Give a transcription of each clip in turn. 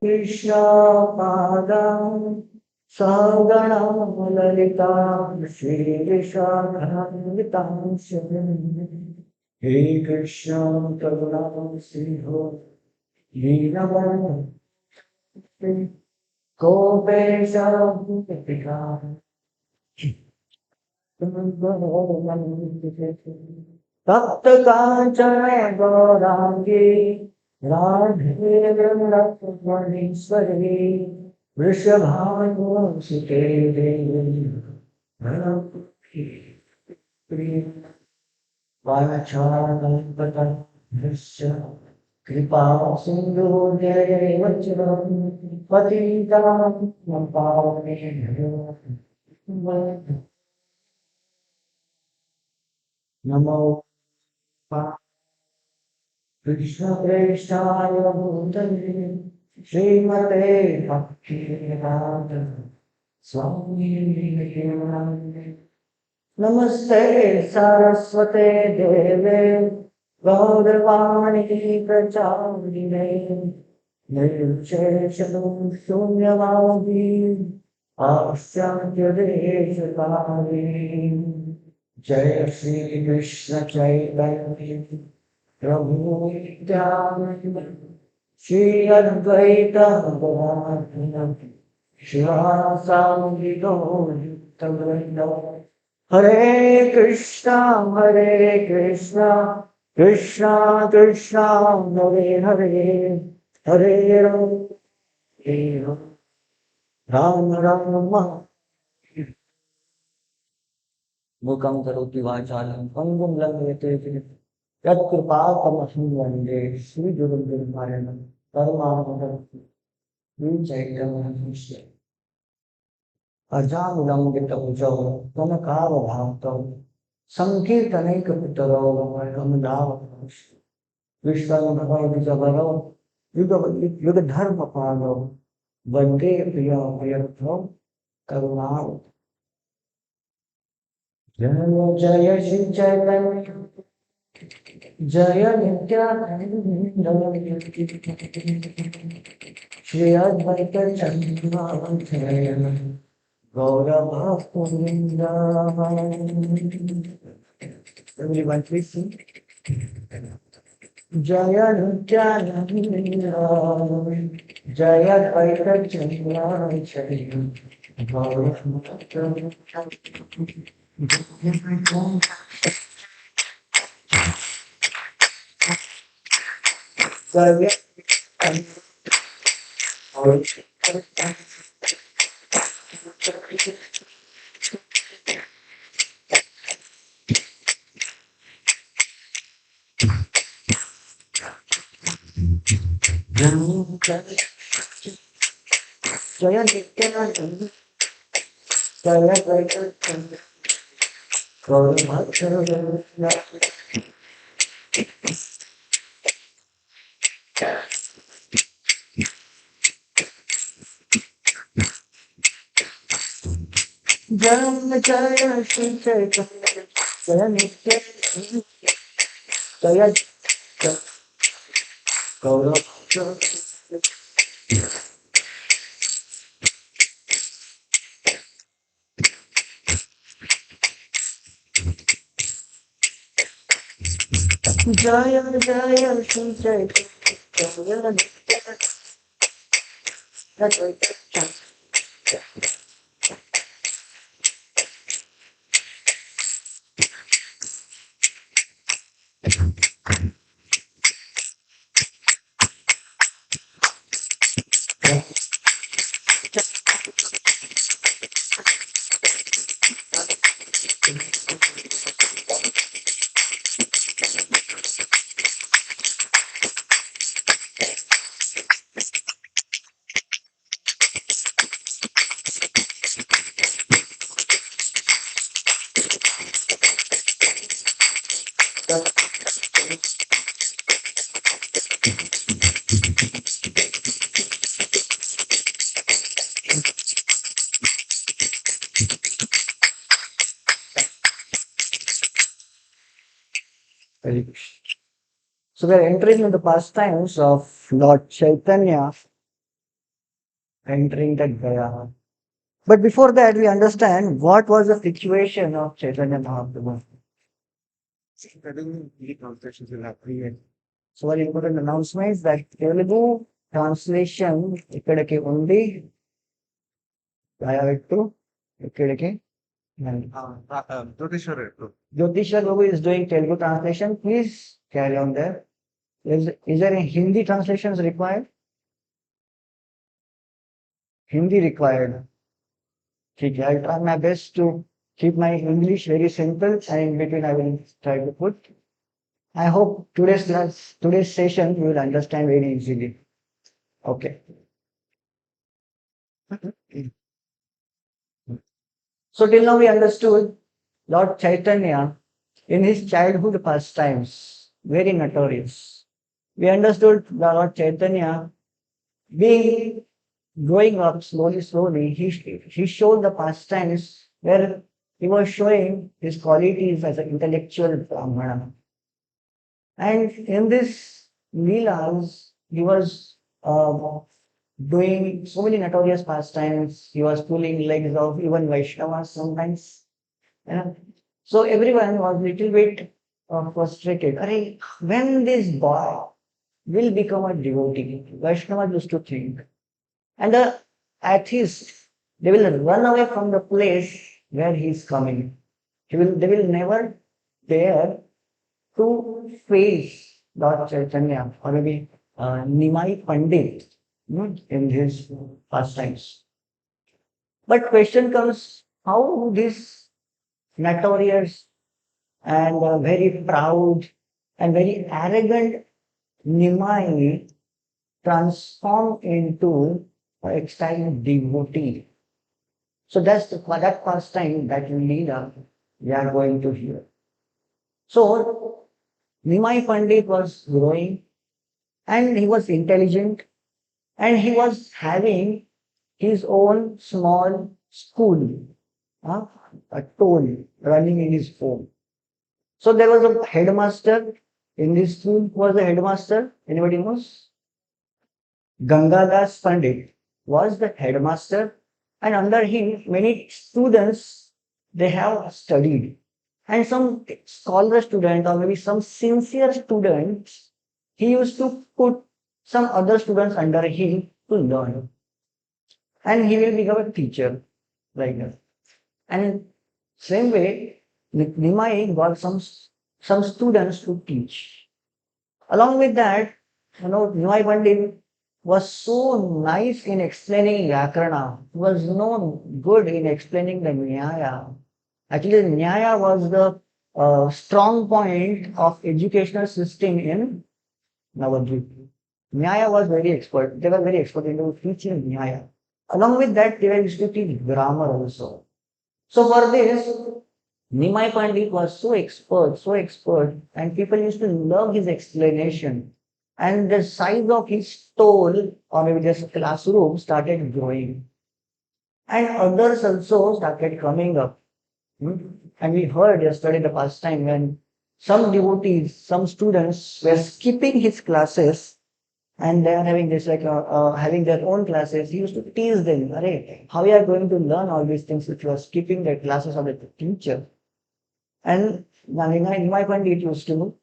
Krishna Padam Saganam Lalita Shri Vishakhanvitam Shivam He Krishna Karuna Sindhu Leelavan Gopesha Pika Tapta Kanchana Gaurangi Radhe Vrindavaneshwari Vrishabhanu Sute Devi Namapi Vachana Pata Vrisha Kripa Sindhu Devachram Patitam Pavane Namo Krishna Prestaya Bhutale Srimate Bhakti Swami Vivekananda Namaste Saraswate Deve Gauravani Pracharine Nirvisheshanam Shunyavadi Ashtya Deshakari Jai Shri Krishna Chaitanya Prabhu Nityananda Shri Advaita Bhagavan Shivasam Yukta Hare Krishna, Krishna Krishna, Hare Hare, Hare Ram, Hare Ram, Ram Ram. Mukam karoti vachalam, pangum langete, yat kripatam vande, Sri Guru Maranam, Paramaham, Chaitanya, Ajanulambitam Jam, Tamakara Bhaktam, Sankirtanekapitaro, Kamadavam, Vishwanabhavijavaro, Yugadharmapalo, Vande Priya Priyatvam, Karunam. Jaya Jaya Shri Chaitanya, Jaya Nityananda, Shri Advaita Chandra, Gaura Bhakta. Everyone please sing. Jaya Nityananda, Jaya Advaita Chandra, Gaura Bhakta. Jaya Jaya Nityananda, Jaya Advaita Chandra, Gaura Bhakta. Jaya Jaya Shri Chaitanya, Jaya Nityananda, Jaya Gaura Bhakta. Jaya Jaya Shri Chaitanya, Jaya Nityananda, Jaya Very good. So we are entering into the pastimes of Lord Chaitanya entering the Gaya. But before that, we understand what was the situation of Chaitanya Mahaprabhu. Hindi translations will have created. So, very important announcements that Telugu translation ఇక్కడికి ఉంది దయవట్టు ఇక్కడికి Jyotishwar Babu is doing Telugu translation. Please carry on there. Is there any Hindi translations required? Hindi required. Okay, I'll try my best to keep my English very simple and in between I will try to put. I hope today's session you will understand very easily. Okay. So till now we understood Lord Chaitanya in his childhood pastimes, very notorious. We understood the Lord Chaitanya being growing up slowly, he showed the pastimes where he was showing his qualities as an intellectual Brahmana. And in this Leelas, he was doing so many notorious pastimes. He was pulling legs of even Vaishnavas sometimes. Yeah. So everyone was little bit frustrated. Arey, when this boy will become a devotee, Vaishnava used to think. And the atheists, they will run away from the place where he is coming. They will never dare to face Lord Chaitanya or maybe Nimai Pandit in his pastimes. But question comes, how this notorious and very proud and very arrogant Nimai transform into an ecstatic devotee. So that's that pastime that Leela we are going to hear. So Nimai Pandit was growing and he was intelligent and he was having his own small school, uh, a toll running in his home. So there was a headmaster in this school. Who was the headmaster? Anybody knows? Gangadas Pandit was the headmaster, and under him many students they have studied, and some scholar student or maybe some sincere students he used to put some other students under him to learn, and he will become a teacher like that. And same way, Nimai got some students to teach. Along with that, Nimai Pandit was so nice in explaining Vyakarana. He was known good in explaining the Nyaya. Actually, Nyaya was the strong point of educational system in Navadvip. Nyaya was very expert. They were very expert in teaching Nyaya. Along with that, they were used to teach grammar also. So for this, Nimai Pandit was so expert, and people used to love his explanation. And the size of his stall or maybe just classroom started growing. And others also started coming up. And we heard yesterday the past time when some devotees, some students were skipping his classes and they are having this like having their own classes. He used to tease them, "Arey, how you are going to learn all these things if you are skipping the classes of the teacher?" And Nimai Pandit used to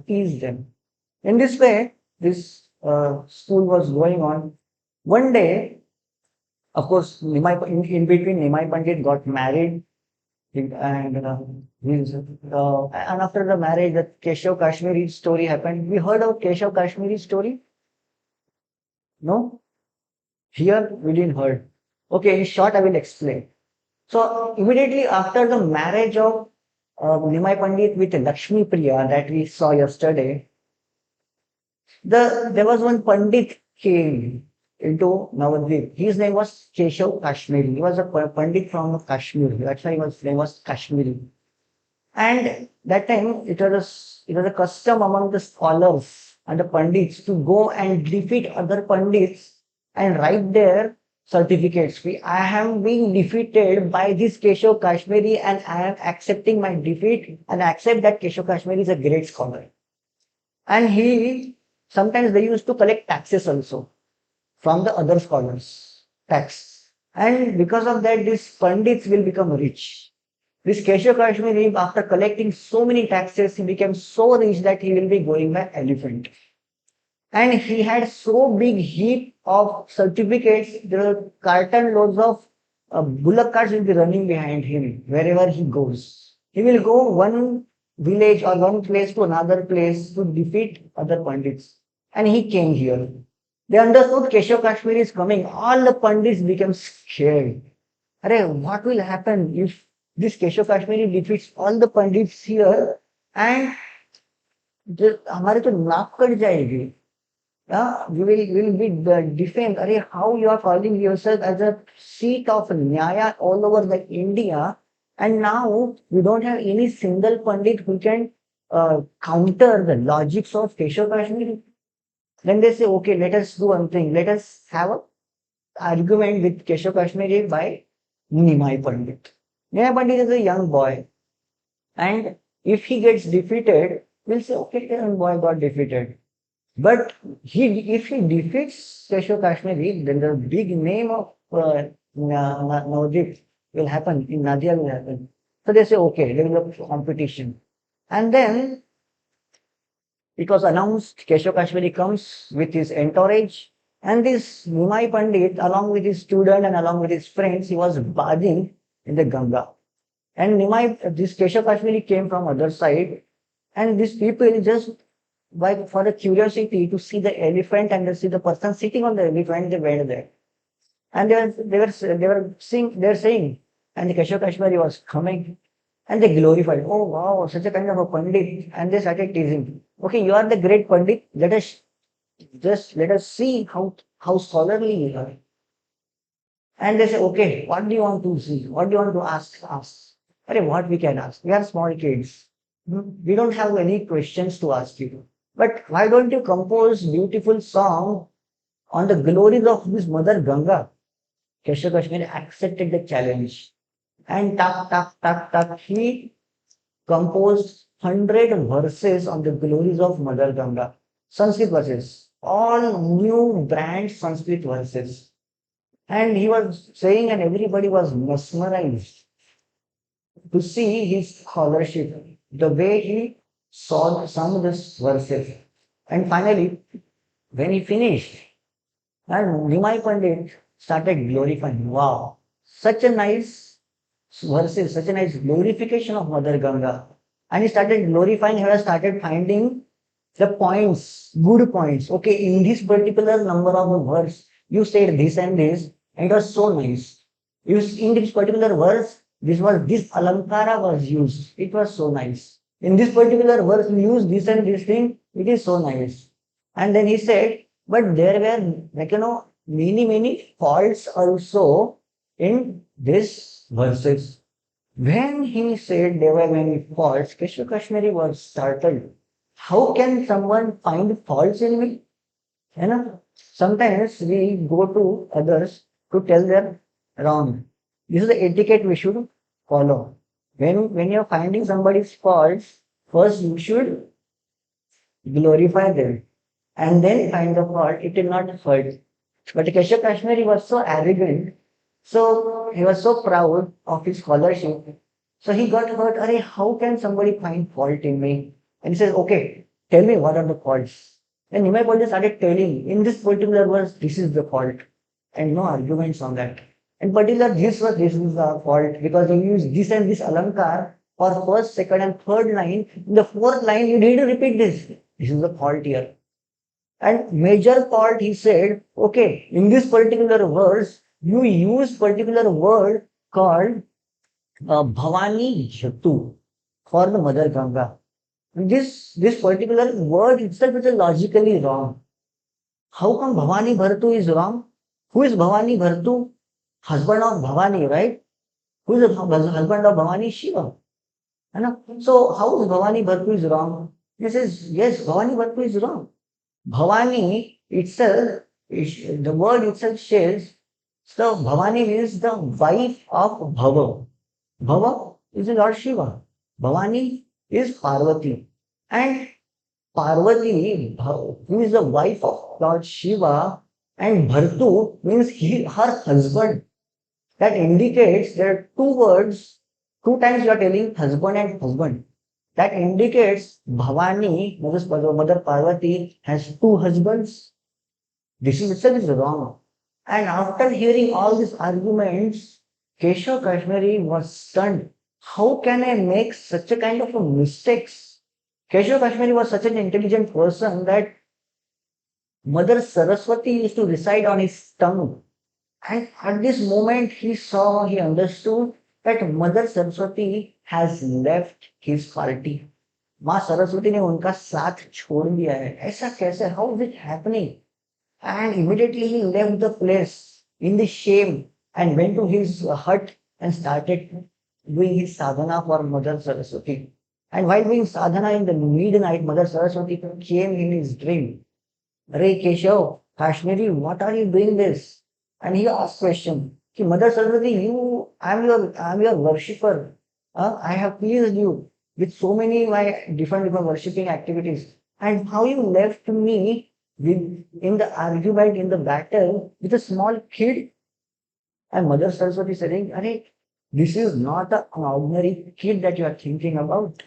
tease them. In this way, this school was going on. One day, of course, in between, Nimai Pandit got married, and after the marriage, the Keshav Kashmiri story happened. We heard of Keshav Kashmiri story? No? Here, we didn't heard. Okay, in short, I will explain. So, immediately after the marriage of Nimai Pandit with Lakshmi Priya that we saw yesterday, there was one Pandit came into Navadvip. His name was Keshav Kashmiri. He was a Pandit from Kashmir. That's why his name was Kashmiri. And that time it was a custom among the scholars and the Pandits to go and defeat other Pandits and write their certificates. I am being defeated by this Keshav Kashmiri and I am accepting my defeat and accept that Keshav Kashmiri is a great scholar. And sometimes they used to collect taxes also from the other scholars. tax. And because of that, these Pandits will become rich. This Keshav Kashmiri, after collecting so many taxes, he became so rich that he will be going by elephant. And he had so big heap of certificates, there were carton loads of bullock carts will be running behind him wherever he goes. He will go one village or one place to another place to defeat other Pandits. And he came here. They understood Keshav Kashmiri is coming. All the Pandits became scared. Arey, what will happen if this Keshav Kashmiri defeats all the Pandits here and हमारे तो नाक cut जाएगी. We will be defamed. Arey, how you are calling yourself as a seat of Nyaya all over the India, and now you don't have any single Pandit who can counter the logics of Keshav Kashmiri. Then they say, okay, let us do one thing. Let us have an argument with Keshav Kashmiri by Nimai Pandit. Nimai Pandit is a young boy, and if he gets defeated, we'll say, okay, young boy got defeated. But if he defeats Keshav Kashmiri, then the big name of Navadip will happen, in Nadia will happen. So they say, okay, there will be a competition. And then it was announced Keshav Kashmiri comes with his entourage, and this Nimai Pandit, along with his student and along with his friends, he was bathing in the Ganga. And this Keshav Kashmiri came from other side, and these people just for the curiosity to see the elephant and to see the person sitting on the elephant, they went there. And they were saying, and the Keshav Kashmiri was coming, and they glorified. Oh wow, such a kind of a Pandit. And they started teasing. Okay, you are the great Pandit. Let us see how scholarly you are. And they say, okay, what do you want to see? What do you want to ask us? Arey, what we can ask? We are small kids. We don't have any questions to ask you. But why don't you compose beautiful song on the glories of this Mother Ganga? Keshav Kashmiri accepted the challenge. And he composed 100 verses on the glories of Mother Ganga. Sanskrit verses. All new brand Sanskrit verses. And he was saying, and everybody was mesmerized to see his scholarship, the way he saw some of these verses. And finally, when he finished, and Nimai Pandit started glorifying. Wow, such a nice verses, such a nice glorification of Mother Ganga. And he started glorifying, he has started finding the points, good points. Okay, in this particular number of verse, you said this and this, and it was so nice. In this particular verse, this alankara was used. It was so nice. In this particular verse, we use this and this thing. It is so nice. And then he said, but there were many faults also in this verses. When he said there were many faults, Keshav Kashmiri was startled. How can someone find faults in me? Sometimes we go to others to tell them wrong. This is the etiquette we should follow. When you're finding somebody's faults, first you should glorify them and then find the fault. It will not hurt. But Keshav Kashmiri was so arrogant, so he was so proud of his scholarship. So he got hurt. Arey, how can somebody find fault in me? And he says, okay, tell me what are the faults. Then Nimai Pandit started telling, in this particular verse, this is the fault. And no arguments on that. In particular, this is the fault because you use this and this alankar for first, second, and third line. In the fourth line, you need to repeat this. This is the fault here. And major fault, he said, okay, in this particular verse, you use particular word called Bhavani Jhatu for the Mother Ganga. This particular word itself is logically wrong. How come Bhavani Bhartu is wrong? Who is Bhavani Bhartu? Husband of Bhavani, right? Who is the husband of Bhavani? Shiva. So how is Bhavani Bhartu is wrong? He says, yes, Bhavani Bhartu is wrong. Bhavani itself, the word itself says, so Bhavani is the wife of Bhava. Bhava is the Lord Shiva. Bhavani is Parvati. And Parvati, who is the wife of Lord Shiva, And Bhartu means her husband. That indicates there are two words, two times you are telling husband and husband. That indicates Bhavani, Mother Parvati, has two husbands. This is itself is wrong. And after hearing all these arguments, Keshav Kashmiri was stunned. How can I make such a kind of a mistakes? Keshav Kashmiri was such an intelligent person that Mother Saraswati used to reside on his tongue. And at this moment, he understood that Mother Saraswati has left his party. माँ सरस्वती ने उनका साथ छोड़ दिया है ऐसा कैसे how is it happening and immediately he left the place in the shame and went to his hut and started doing his sadhana for Mother Saraswati. And while doing sadhana in the midnight, Mother Saraswati came in his dream. Ray Keshav, Kashmiri, what are you doing this? And he asked question. Ki, Mother Saraswati, I'm your worshipper. I have pleased you with so many my different worshipping activities. And how you left me in the argument, in the battle with a small kid? And Mother Saraswati saying, Arey, this is not an ordinary kid that you are thinking about.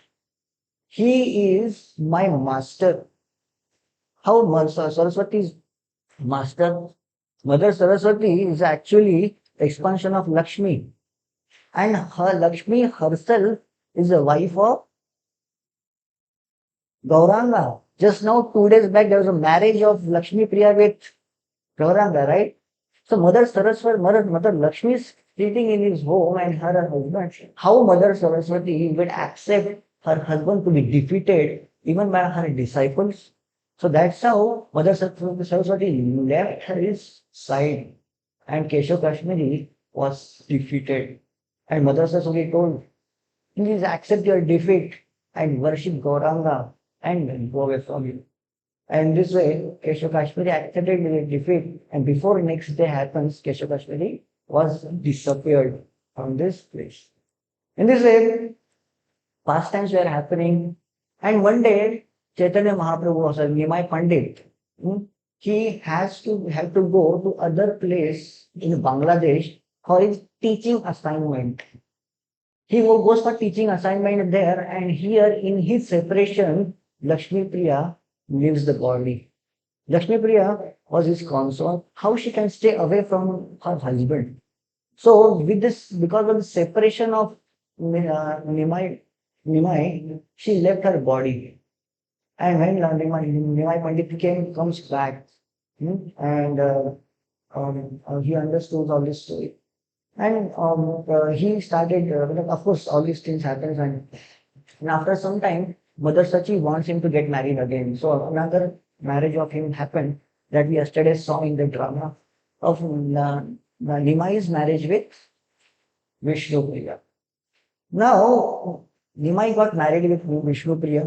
He is my master. How Saraswati's master, Mother Saraswati is actually expansion of Lakshmi. And her Lakshmi herself is the wife of Gauranga. Just now, 2 days back, there was a marriage of Lakshmi Priya with Gauranga, right? So Mother Saraswati, Mother Lakshmi is sitting in his home and her husband. How Mother Saraswati would accept her husband to be defeated even by her disciples? So that's how Mother Saraswati left his side and Keshav Kashmiri was defeated. And Mother Saraswati told, please accept your defeat and worship Gauranga and go away from you. And this way, Keshav Kashmiri accepted the defeat, and before next day happens, Keshav Kashmiri was disappeared from this place. In this way, pastimes were happening, and one day, Chaitanya Mahaprabhu was a Nimai Pandit. He have to go to other place in Bangladesh for his teaching assignment. He goes for teaching assignment there, and here in his separation, Lakshmi Priya leaves the body. Lakshmi Priya was his consort. How she can stay away from her husband? So with this, because of the separation of Nimai, she left her body. And when Nimai Pandit comes back, and he understood all this story. And he started, of course, all these things happens, and after some time, Mother Sachi wants him to get married again. So another marriage of him happened that we yesterday saw in the drama of Nimai's marriage with Vishnu Priya. Now, Nimai got married with Vishnu Priya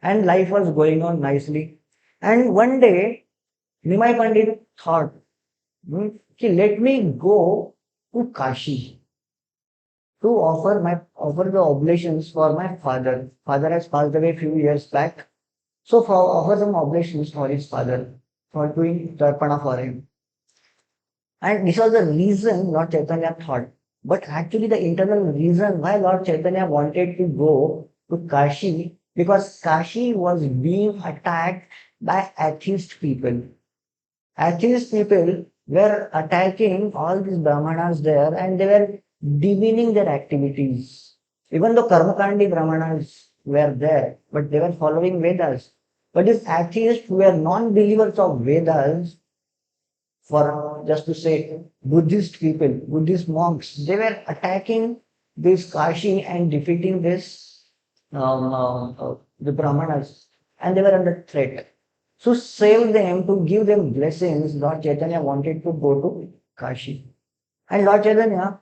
and life was going on nicely. And one day, Nimai Pandit thought, let me go to Kashi to offer the oblations for my father. Father has passed away a few years back. So for offer some oblations for his father, for doing Tarpana for him. And this was the reason Lord Chaitanya thought. But actually the internal reason why Lord Chaitanya wanted to go to Kashi, because Kashi was being attacked by atheist people. Atheist people were attacking all these Brahmanas there and they were demeaning their activities. Even though Karmakandi Brahmanas were there, but they were following Vedas. But these atheists who were non-believers of Vedas, for just to say Buddhist people, Buddhist monks, they were attacking this Kashi and defeating this the Brahmanas, and they were under threat. To save them, to give them blessings, Lord Chaitanya wanted to go to Kashi. And Lord Chaitanya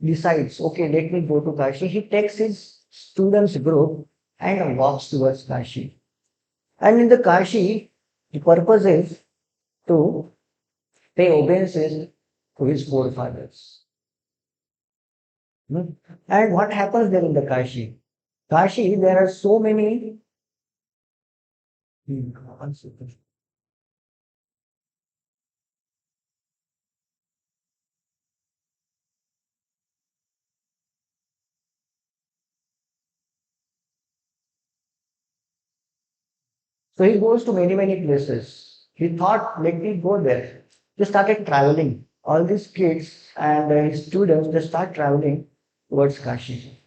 decides, okay, let me go to Kashi. He takes his students group and walks towards Kashi. And in the Kashi, the purpose is to pay obeisances to his forefathers. And what happens there in the Kashi? Kashi, there are so many. So he goes to many, many places. He thought, let me go there. They started traveling. All these kids and his students, they start traveling towards Kashi.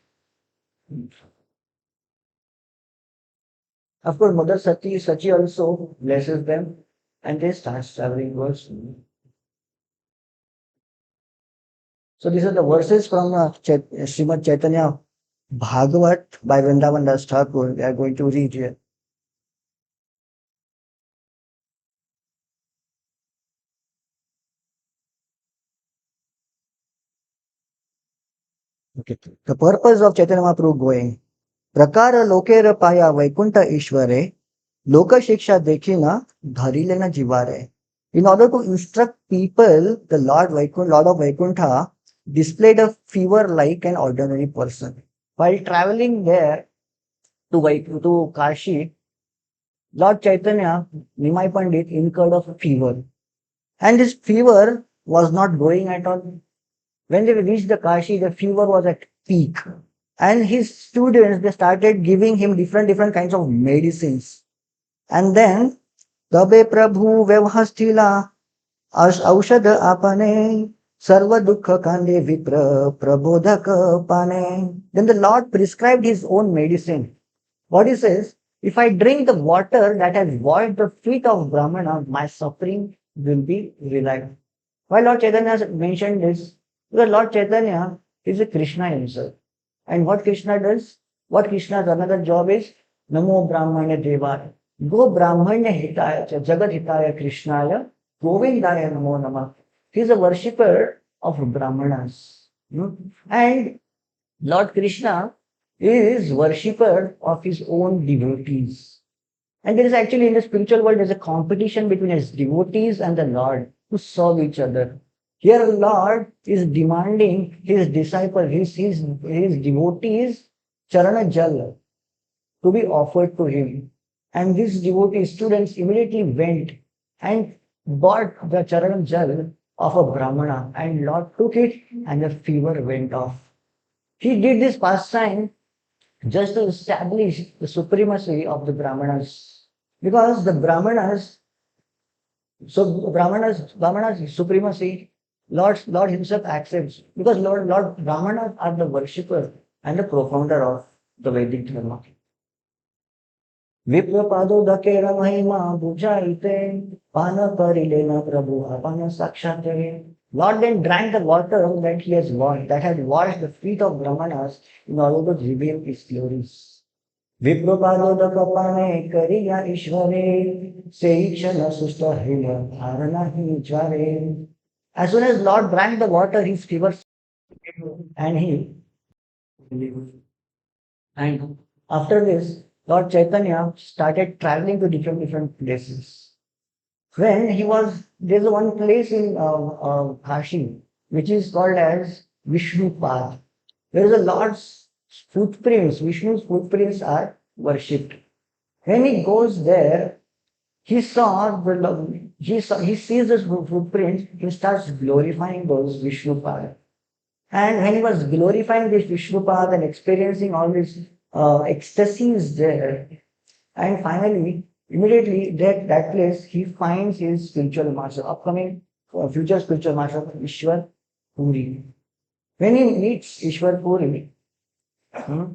Of course, Mother Sachi also blesses them and they start traveling towards. So these are the verses from Srimad Chaitanya Bhagavat by Vrindavan Das Thakur. We are going to read here. Okay. The purpose of Chaitanya Mahaprabhu going. Prakara lokera paya Vaikunta Ishware, Loka Shiksha Dekhina, Dharilena Jivare. In order to instruct people, the Lord of Vaikuntha, displayed a fever like an ordinary person. While traveling there to Kashi, Lord Chaitanya, Nimai Pandit, incurred of a fever. And this fever was not going at all. When they reached the Kashi, the fever was at peak. And his students, they started giving him different kinds of medicines. And then, Tabe Prabhu Vyavhastila औषध आपने सर्व दुख कांde vipra prabodhak pane. Then the Lord prescribed his own medicine. What he says, if I drink the water that has washed the feet of Brahmana, my suffering will be relieved. Why Lord Chaitanya mentioned this? Because Lord Chaitanya is a Krishna himself. And what Krishna does? What Krishna's another job is? Namo Brahmanya Devaya. Go Brahmanya Hitaya, Jagat Hitaya Krishnaya, Govindaya Namo Namah. He is a worshipper of Brahmanas. And Lord Krishna is worshipper of his own devotees. And there is actually in the spiritual world, there's a competition between his devotees and the Lord to serve each other. Here, Lord is demanding his disciples, his devotees, Charana Jal, to be offered to him. And these devotee students immediately went and bought the Charana Jal of a Brahmana, and Lord took it, and the fever went off. He did this pastime just to establish the supremacy of the Brahmanas. Because the Brahmanas, Brahmanas supremacy, Lord himself accepts. Because Lord Brahmanas are the worshipper and the profounder of the Vedic Dharma. विप्रपादोदकेर महिमा बुझाइते पान करिलेन प्रभु अपन साक्षात Lord then drank the water that he has washed, that had washed the feet of Brahmanas in order to reveal his glories. विप्रपादोदक पाने करिया ईश्वरे से क्षण सुष्ट हृदय धारणा ही ज्वारे. As soon as Lord drank the water, his fever and he and after this, Lord Chaitanya started traveling to different places. When he was, there's one place in Kashi which is called as Vishnu Path. There is a Lord's footprints, Vishnu's footprints are worshipped. When he goes there, he sees those footprints, he starts glorifying those Vishnu Path. And when he was glorifying this Vishnupada and experiencing all these ecstasies there, and finally, immediately that place, he finds his spiritual master, upcoming future spiritual master, Ishwar Puri. When he meets Ishwar Puri, hmm,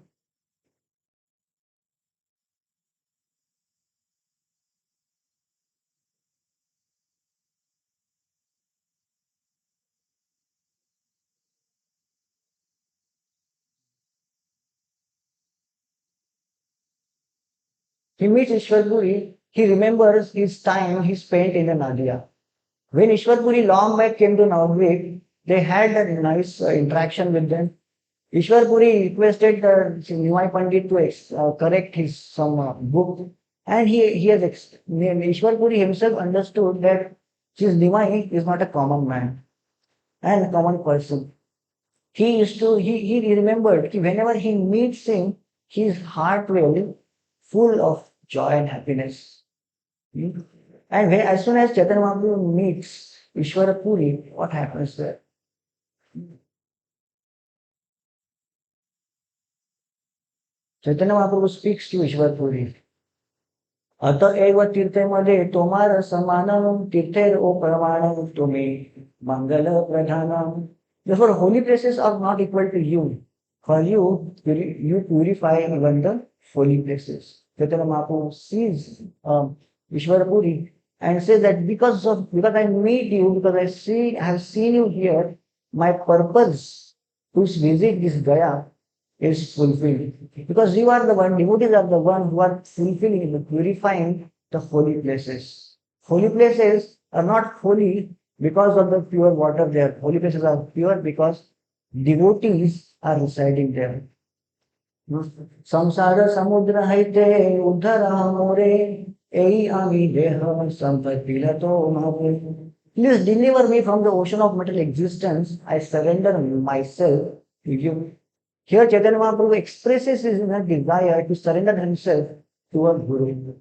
he meets Ishwar Puri, he remembers his time he spent in the Nadia. When Ishwar Puri long back came to Navadvip, they had a nice interaction with them. Ishwar Puri requested Nimai Pandit to correct his some book, and Ishwar Puri himself understood that his Nimai is not a common man and a common person. He remembered that whenever he meets him, his heart will full of joy and happiness. Hmm? And as soon as Chaitanya Mahaprabhu meets Ishwara Puri, what happens there? Chaitanya Mahaprabhu speaks to Ishwar Puri. अतएव तीर्थेमध्ये तोमार समानम तीर्थेर ओ प्रमाणम तुमे मंगल प्रधानम. Therefore, holy places are not equal to you. For you, you purify even the holy places. Chaitanya Mahaprabhu sees Ishwarapuri and says that because I meet you, because I have seen you here, my purpose to visit this Gaya is fulfilled. Because you are the one, devotees are the one who are fulfilling, purifying the holy places. Holy places are not holy because of the pure water there. Holy places are pure because devotees are residing there. संसार समुद्र हईते उद्धर मोरे ei ami deha sampatti lato mahe. Please deliver me from the ocean of material existence. I surrender myself to you. Here Chaitanya Mahaprabhu expresses his inner desire to surrender himself to a Guru.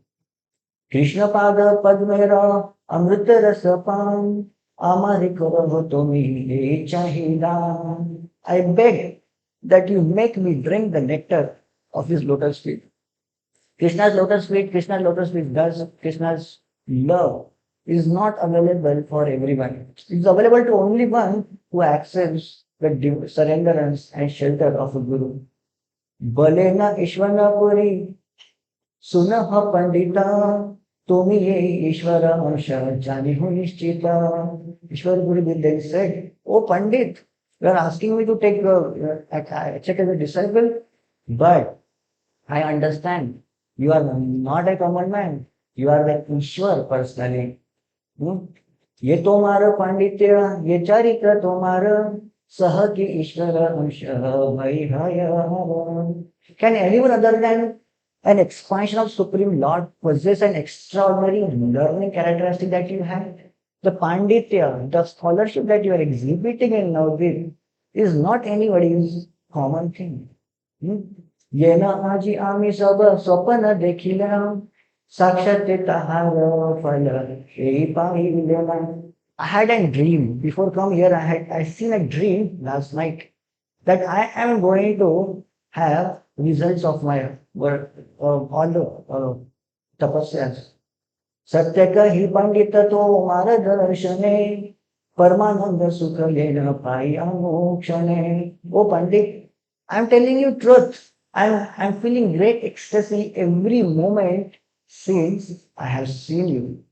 Krishna Pada Padmera Amrita Rasapam Amari Karaho Tomi Chahida. I beg that you make me drink the nectar of his lotus feet. Krishna's lotus feet does Krishna's love is not available for everyone. It is available to only one who accepts the surrenderance and shelter of a Guru. Balena Ishvana Puri Sunaha Pandita Tomi Ishvara Amsha Jani Nishchita. Ishvara Puri then said, "Oh Pandit, you are asking me to take check as a disciple, but I understand you are not a common man. You are the Ishwar personally. ये तोमार पांडित्य ये चारित्र तोमार सह की ईश्वर अंश भय भय. Can anyone other than an expansion of Supreme Lord possess an extraordinary learning characteristic that you have? The Panditya, the scholarship that you are exhibiting in Navadvip is not anybody's common thing. ये न आजी आमी सब स्वप्न देखिला साक्षात तहार फल हे पाहिलेला. I had a dream before come here. I seen a dream last night that I am going to have results of my work, all the tapasyas. सत्य कही पंडित तो मार्गदर्शने परमानंद सुख लेना पाई अमोक्षणे. Oh Pandit, I am telling you truth. I'm feeling great ecstasy every moment since I have seen you.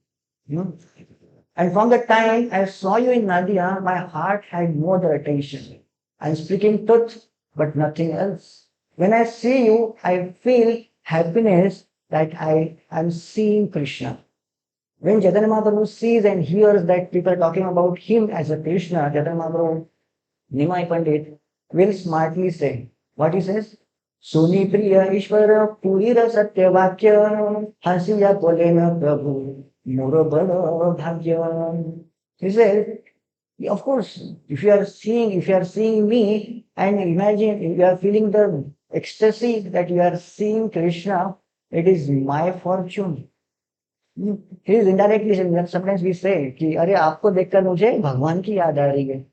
And from the time I saw you in Nadia, my heart had no other attention. I'm speaking truth, but nothing else. When I see you, I feel happiness that I am seeing Krishna. When Chaitanya Mahaprabhu sees and hears that people are talking about him as a Krishna, Chaitanya Mahaprabhu, Nimai Pandit, will smartly say, what he says? सुनी प्रिय ईश्वर पूरी सत्य वाक्य हंसिया बोले न प्रभु मोर बड़ भाग्य. He said, of course, if you are seeing me and imagine if you are feeling the ecstasy that you are seeing Krishna, it is my fortune. He is indirectly saying that sometimes we say कि अरे आपको देखकर मुझे भगवान की याद आ रही है.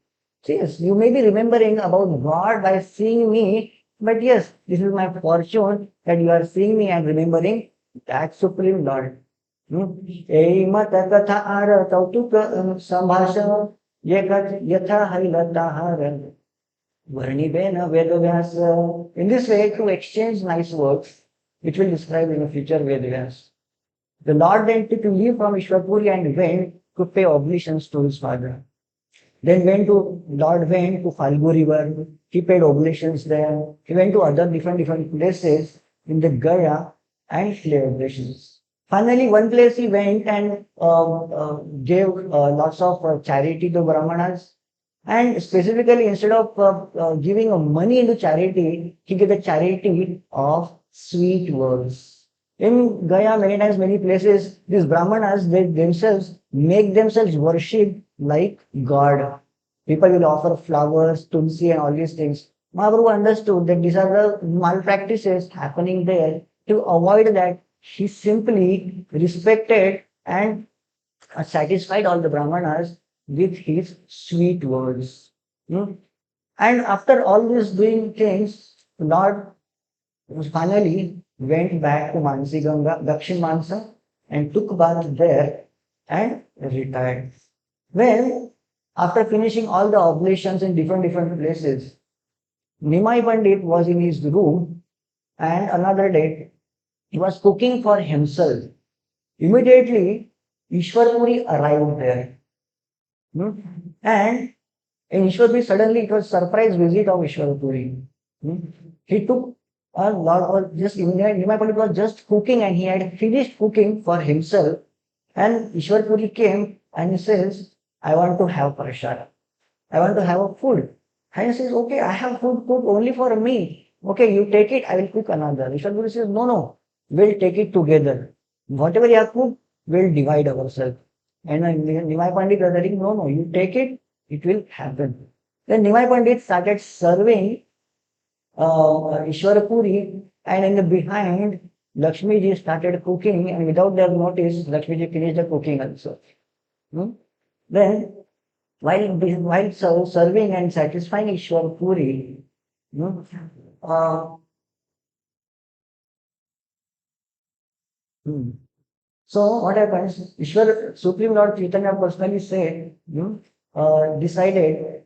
Yes, you may be remembering about God by seeing me. But yes, this is my fortune that you are seeing me and remembering that Supreme Lord. मत कथा आर कौतुक संभाषण ये यथा हरिलताहार वर्णि बेन Ved Vyas. In this way, to exchange nice words, which will describe in the future Ved Vyas. The Lord then took leave from Ishwarpuri and went to pay oblations to his father. Then Lord went to Falgu river. He paid oblations there. He went to other different places in the Gaya and paid oblations. Finally, one place he went and gave lots of charity to Brahmanas. And specifically, instead of giving money into charity, he gave the charity of sweet words. In Gaya, many places, these Brahmanas, they themselves make themselves worship like God. People will offer flowers, tulsi and all these things. Mahaprabhu understood that these are the malpractices happening there. To avoid that, he simply respected and satisfied all the Brahmanas with his sweet words. And after all these doing things, Lord finally went back to Mansi Ganga, Dakshin Mansa, and took bath there and retired. When, after finishing all the oblations in different places, Nimai Pandit was in his room, and another day he was cooking for himself. Immediately, Ishwar Puri arrived there. Hmm? And in Ishwar Puri, suddenly it was surprise visit of Ishwar Puri. Hmm? He took a lot of just Nimai Pandit was just cooking and he had finished cooking for himself. And Ishwar Puri came and he says, I want to have prasad. I want to have a food. And he says, okay, I have food cooked only for me. Okay, you take it, I will cook another. Ishwar Guru says, no, no, we'll take it together. Whatever you have cooked, we'll divide ourselves. And Nimai Pandit was saying, no, no, you take it will happen. Then Nimai Pandit started serving Ishwar Puri, and in the behind, Lakshmi ji started cooking, and without their notice, Lakshmi ji finished the cooking also. Hmm? Then while serving and satisfying Ishwar Puri, you know, uh, hmm. So what happens? Ishwar Supreme Lord Chaitanya personally said, decided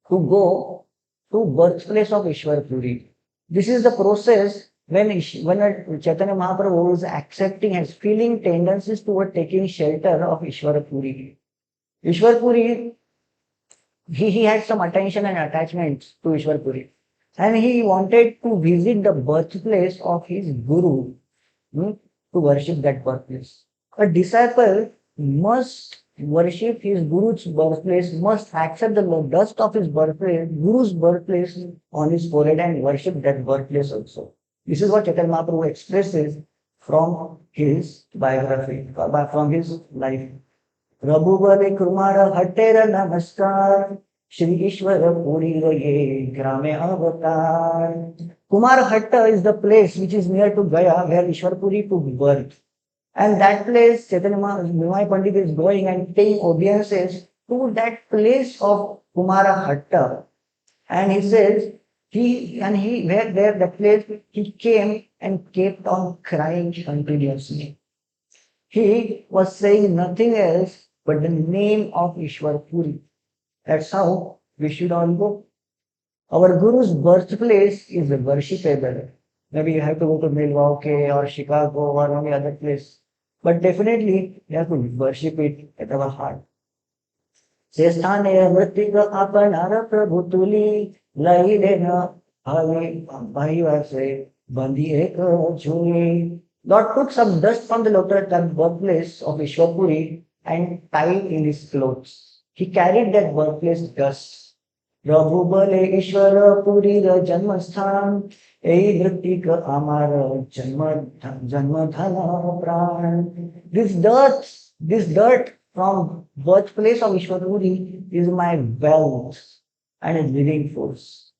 to go to birthplace of Ishwar Puri. This is the process when a Chaitanya Mahaprabhu is accepting, has feeling tendencies toward taking shelter of Ishwar Puri. Ishwar Puri, he had some attention and attachment to Ishwar Puri. And he wanted to visit the birthplace of his Guru, hmm, to worship that birthplace. A disciple must worship his Guru's birthplace, must accept the dust of his birthplace, Guru's birthplace on his forehead and worship that birthplace also. This is what Chaitanya Mahaprabhu expresses from his biography, from his life. Raghubar Kumar हटेर नमस्कार Shri Ishwara Puri Raye Grame Avatar. Kumar Hatta is the place which is near to Gaya where Ishwar Puri took birth. And that place, Chaitanya Nimai Pandit is going and paying obeisances to that place of Kumara Hatta. And he says, where there, that place, he came and kept on crying continuously. He was saying nothing else but the name of Ishwar Puri. That's how we should all go. Our Guru's birthplace is worshipable. Maybe you have to go to Milwaukee or Chicago or any other place. But definitely you have to worship it at our heart. Sesthane mritik aparar prabhu tuli lailena bhaiva bandi ek jhuli. Lord took some dust from the lotus, that birthplace of Ishwapuri, and tied in his clothes. He carried that birthplace dust. Prabhu bale Ishwara Puri ra janmasthan, ei vritik amar janmadhana pran. This dirt from birthplace of Ishwarpuri is my wealth and a living force.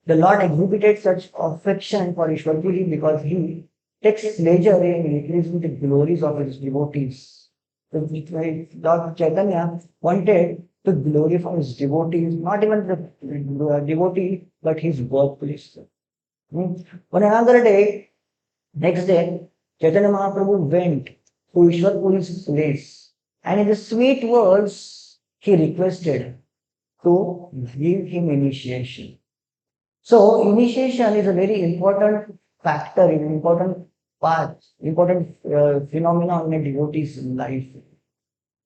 The Lord exhibited such affection for Ishwarpuri because he takes pleasure in increasing the glories of his devotees. Lord Chaitanya wanted to glorify his devotees, not even the devotee, but his birthplace. Hmm. On another day, next day, Chaitanya Mahaprabhu went to Ishwarpuri's place, and in the sweet words, he requested to give him initiation. So, initiation is a very important factor, an important part, important phenomenon in a devotee's life.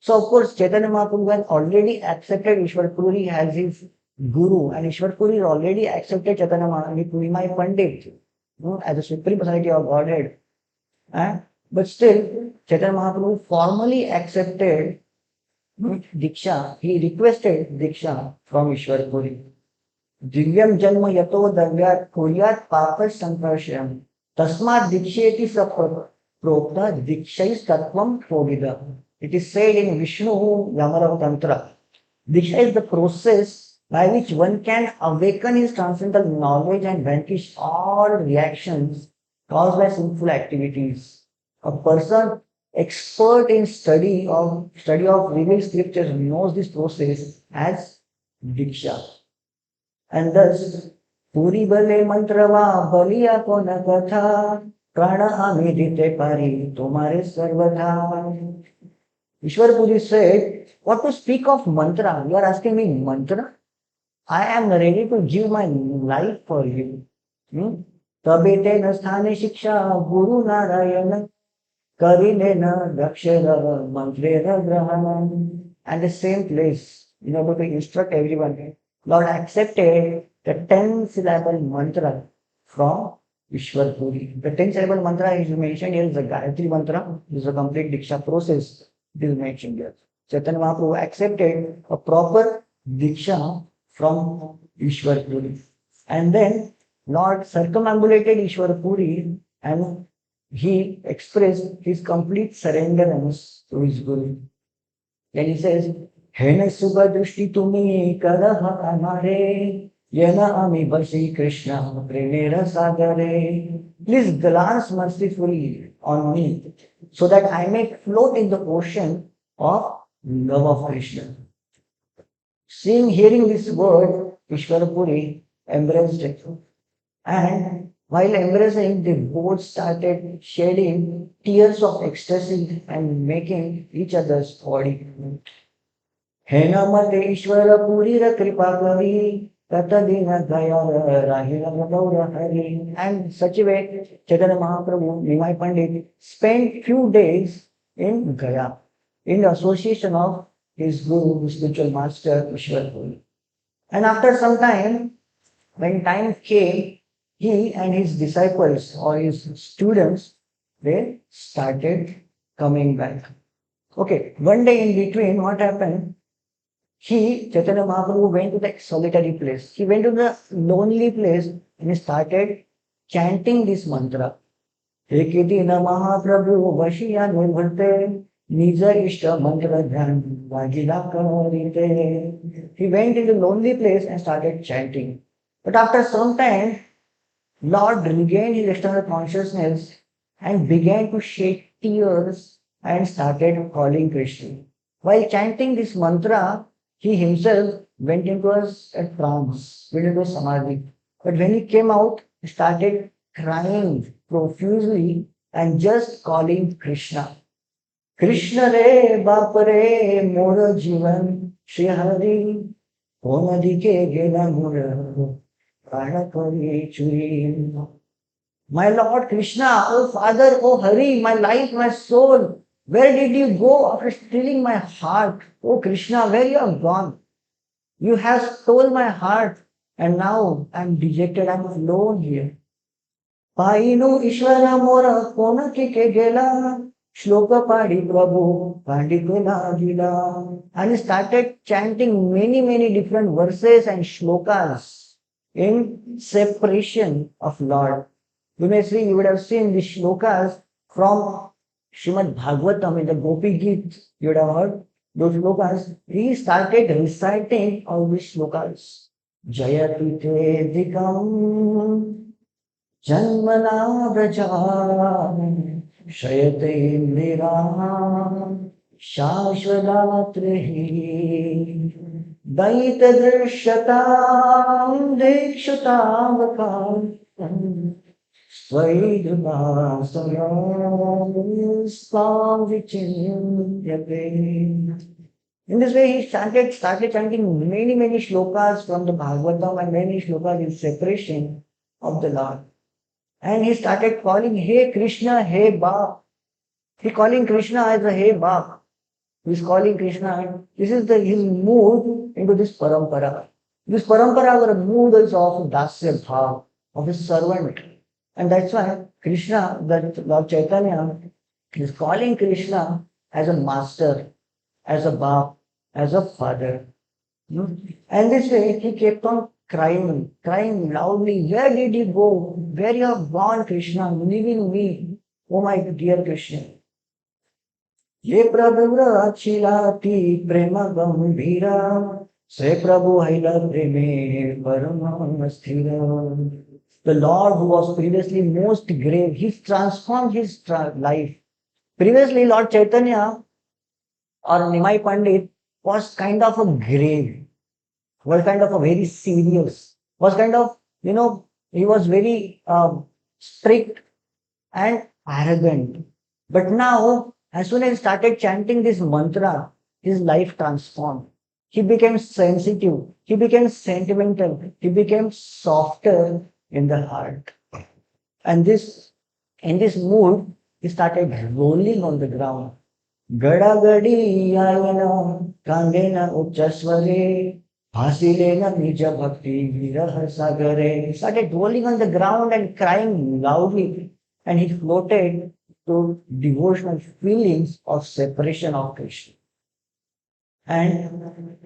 So, of course, Chaitanya Mahaprabhu has already accepted Ishwar Puri as his guru, and Ishwar Puri has already accepted Chaitanya Mahaprabhu, my Pandit, as a supreme personality of Godhead. But still, Chaitanya Mahaprabhu formally accepted Diksha. He requested Diksha from Ishwar Puri. Divyam Janma Yato Davyat Kuryat Papa Sankarsham Tasmat Diksheti Prokta Dikshais Tattvam Provida. It is said in Vishnu Yamara Tantra. Diksha is the process by which one can awaken his transcendental knowledge and vanquish all reactions caused by sinful activities. A person expert in study of revealed scriptures knows this process as Diksha. And thus, Puri Bale Mantrava Baliya Kona Katha Prana amidite pari, tomare sarvadha. Ishwarpuri said, what to speak of mantra? You are asking me mantra? I am ready to give my life for you. Hmm? तबे तेन स्थाने शिक्षा गुरु नारायण करिले न दक्षर मंत्रेर ग्रहण. And the same place, in order to instruct everyone, Lord accepted the 10 syllable mantra from Ishwarpuri. The 10 syllable mantra is mentioned here is the Gayatri mantra. This is a complete Diksha process. It is mentioned here. Chaitanya Mahaprabhu accepted a proper Diksha from Ishwarpuri. And then Lord circumambulated Ishwarpuri and he expressed his complete surrenderness to his Guru. Then he says, Hena Subha Drishti Tumi Karaha Amare Yana Ami Basi Krishna Premera Sagare. Please glance mercifully on me so that I may float in the ocean of love of Krishna. Seeing, hearing this word, Ishwarapuri embraced it. And while embracing, they both started shedding tears of ecstasy and making each other's body. Hena mate Ishwara Purira Kripa Kari Tatadina Gaya Rahila Gaura Hari. And such a way, Chaitanya Mahaprabhu, Nimai Pandit, spent few days in Gaya in association of his guru, his spiritual master, Ishwara. And after some time, when time came, he and his disciples or his students, they started coming back. Okay, one day in between, what happened? Chaitanya Mahaprabhu, went to the solitary place. He went to the lonely place and he started chanting this mantra. Ekidina Mahaprabhu Vashiya Nirvarte Nija Ishta Mantra Dhyan Vajila Karite. He went in the lonely place and started chanting. But after some time, Lord regained his external consciousness and began to shed tears and started calling Krishna. While chanting this mantra, he himself went into a trance, went into a samadhi. But when he came out, he started crying profusely and just calling Krishna. Krishna re bap re mor jivan Shri Hari Onadike gela mor my Lord Krishna, oh Father, oh Hari, my life, my soul, where did you go after stealing my heart? Oh Krishna, where you have gone? You have stolen my heart and now I'm dejected, I'm alone here. Painu Ishvara Mora Konaki Gela Shloka Padi Prabhu Pandituna Gila. And he started chanting many different verses and shlokas in separation of Lord. You may see, you would have seen the shlokas from Srimad Bhagavatam in the Gopi Geet. You would have heard those shlokas. He started reciting all these shlokas. Jayati te dikam janmana vraja shayate indira shashvadatrehi daita drishatam dikshatam vakam in this way, he started chanting many shlokas from the Bhagavatam and many shlokas in separation of the Lord. And he started calling, Hey Krishna, Hey Bap. He calling Krishna as a Hey Bap. He is calling Krishna. And this is his mood into this parampara. This parampara was a mood is of dasya bhav, of his servant. And that's why Krishna, that Lord Chaitanya, is calling Krishna as a master, as a bap, as a father. And this way he kept on crying loudly, where did you go? Where you have gone, Krishna, leaving me, oh my dear Krishna. Ye Prabhu Rachilati Prema Gambhira Se Prabhu Haila Preme Paramasthira. The Lord who was previously most grave, he transformed his life. Previously, Lord Chaitanya or Nimai Pandit was kind of a grave, was kind of a very serious, was kind of, he was very strict and arrogant. But now, as soon as he started chanting this mantra, his life transformed. He became sensitive, he became sentimental, he became softer in the heart. And this in this mood, he started rolling on the ground. Gadagadi ayana kandena uchasware hasilena nija bhakti viraha sagare. He started rolling on the ground and crying loudly, and he floated to devotional feelings of separation of Krishna. And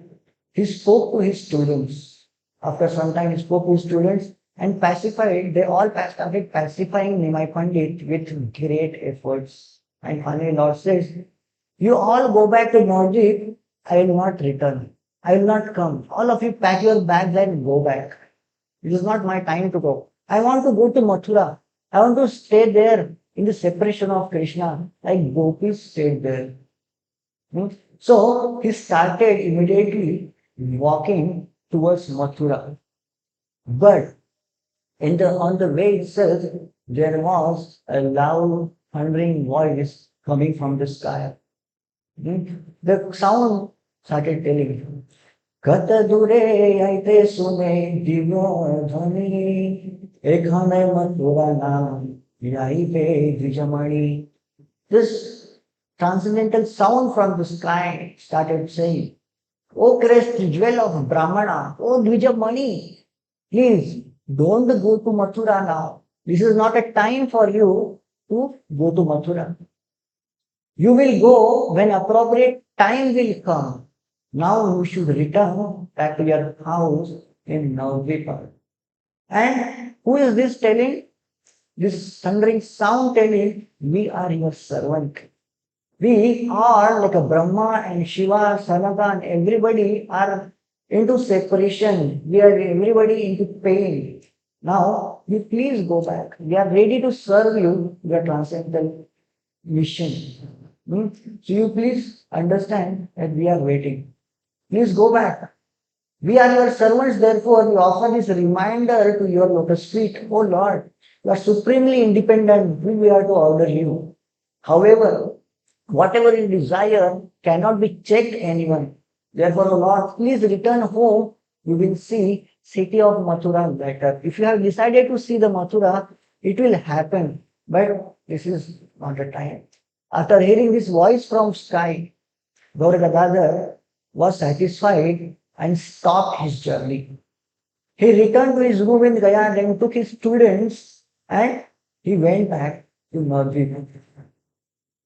he spoke to his students. After some time, he spoke to his students and pacified, they all started pacifying Nimai Pandit with great efforts. And finally, Lord says, you all go back to Nordic, I will not return. I will not come. All of you pack your bags and go back. It is not my time to go. I want to go to Mathura. I want to stay there in the separation of Krishna, like Gopis stayed there. Hmm? So he started immediately walking towards Mathura. But on the way itself, there was a loud thundering voice coming from the sky. Hmm? The sound started telling, कत दूरे आइते सुने दिव्यो ध्वनि एक हमें मथुरा नाम यही पे द्विजमणि. This transcendental sound from the sky started saying, O crest jewel of Brahmana, O Dvijamani, please don't go to Mathura now. This is not a time for you to go to Mathura. You will go when appropriate time will come. Now you should return back to your house in Navadvipa. And who is this telling? This thundering sound telling, we are your servant. We are like a Brahma and Shiva, Sanatan, everybody are into separation. We are everybody into pain. Now, you please go back. We are ready to serve you your transcendental mission. Hmm? So you please understand that we are waiting. Please go back. We are your servants, therefore we offer this reminder to your lotus feet. Oh Lord, you are supremely independent. We are to order you. However, whatever you desire cannot be checked anyone. Therefore, O Lord, please return home. You will see city of Mathura better. If you have decided to see the Mathura, it will happen. But this is not the time. After hearing this voice from sky, Gauragadadhar was satisfied and stopped his journey. He returned to his room in Gaya and then took his students and he went back to Navadvip.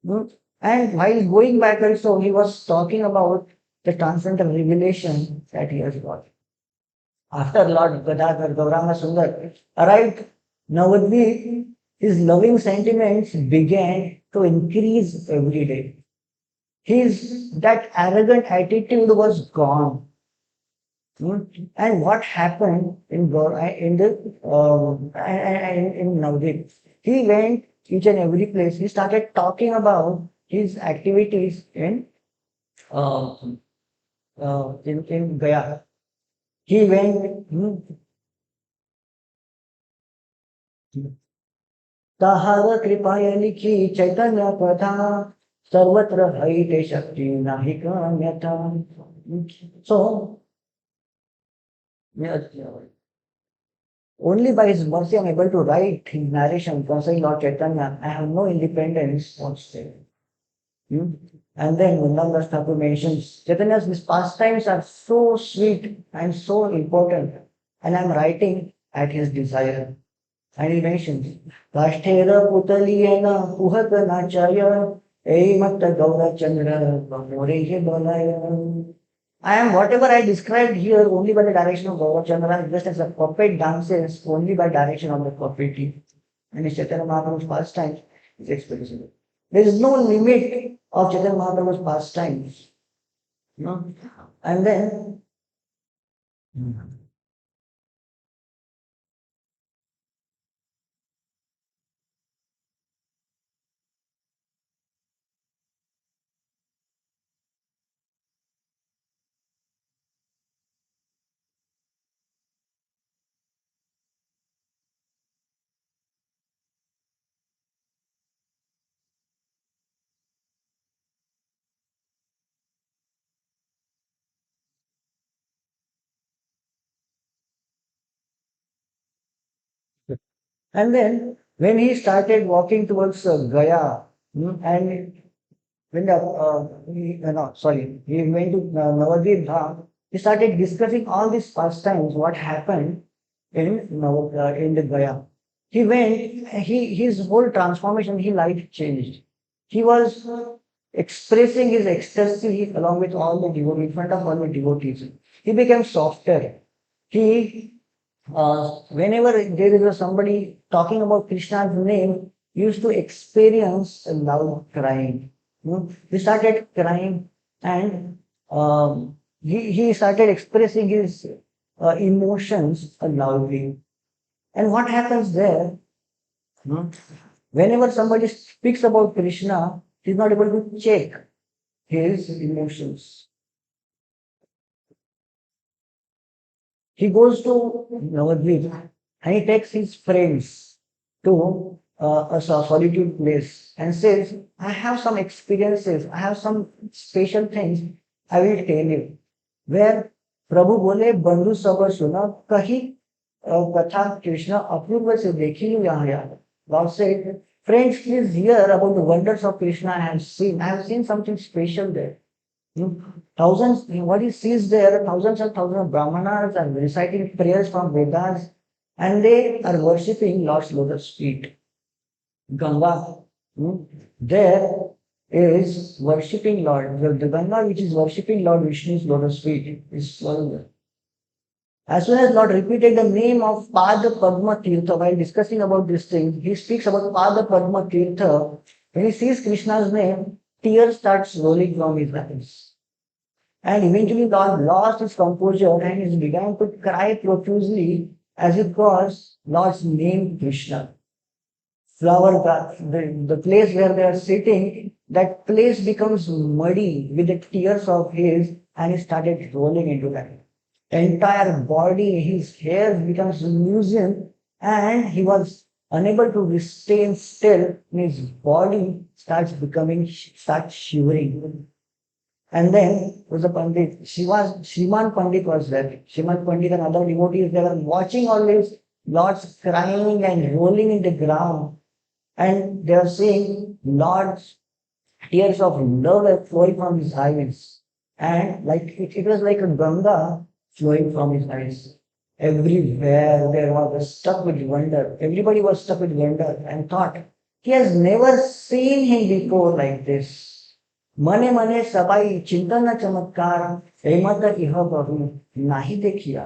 Hmm? And while going back also, he was talking about the transcendental revelation that he has got. After Lord Gadadhar Gauranga Sundar arrived Navadvip, his loving sentiments began to increase every day. His that arrogant attitude was gone. Hmm? And what happened in the in Navadvip? He went each and every place. He started talking about his activities uh, in Gaya. He went ताहार कृपाय लिखी चैतन्य कथा सर्वत्र हईते शक्ति नाही अन्यथा. So, yes, only by his mercy I'm able to write his narration concerning Lord Chaitanya. I have no independence on stage. Hmm? And then Vrindavan Thakur mentions Chaitanya's these pastimes are so sweet and so important, and I'm writing at his desire. And he mentions Kasthera Putaliyana Puhaka Nachaya Eimatta Gaura Chandra Vamorehe Balaya. I am whatever I described here only by the direction of Gaura Chandra, just as a puppet dances only by direction of the puppetry. And his Chaitanya Mahaprabhu's pastimes is expressible. There is no limit of Chaitanya Mahaprabhu's pastimes. No? And then And then when he started walking towards Gaya, and when no, sorry, he went to Navadvip Dham, he started discussing all these pastimes, what happened in the Gaya. He went, his whole transformation, his life changed. He was expressing his ecstasy along with all the devotees, in front of all the devotees. He became softer. He whenever there is somebody talking about Krishna's name, he used to experience a loud crying. He started crying, and he started expressing his emotions loudly. And what happens there? hmm, Whenever somebody speaks about Krishna, he's not able to check his emotions. He goes to Navadvip and he takes his friends to a solitude place and says, I have some experiences, I have some special things I will tell you. Where Prabhu बोले बंधु सब सुना कही कथा कृष्ण अपूर्व से देखी यहाँ यार. Lord said, friends, please hear about the wonders of Krishna I have seen. I have seen something special there. Thousands, what he sees there, thousands and thousands of Brahmanas are reciting prayers from Vedas and they are worshipping Lord's lotus feet. Ganga, there is worshipping Lord. The Ganga which is worshipping Lord Vishnu's lotus feet is flowing there. As soon as Lord repeated the name of Pada Padma Tirtha while discussing about this thing, he speaks about Pada Padma Tirtha. When he sees Krishna's name, tears starts rolling from his eyes. And eventually Lord lost his composure and he began to cry profusely as he calls Lord's name Krishna. The place where they are sitting, that place becomes muddy with the tears of his and he started rolling into that. Entire body, his hair becomes loosened and he was unable to restrain still and his body starts shivering. And then was a Pandit. Shriman Pandit was there. Shriman Pandit and other devotees, they were watching all these lords crying and rolling in the ground. And they were seeing Lord's tears of love were flowing from his eyes. And like it was like a Ganga flowing from his eyes. Everywhere there was stuck with wonder. Everybody was stuck with wonder and thought, he has never seen him before like this. मने मने सबाई चिंतन चमत्कार हेमत इह बहु नाही देखिया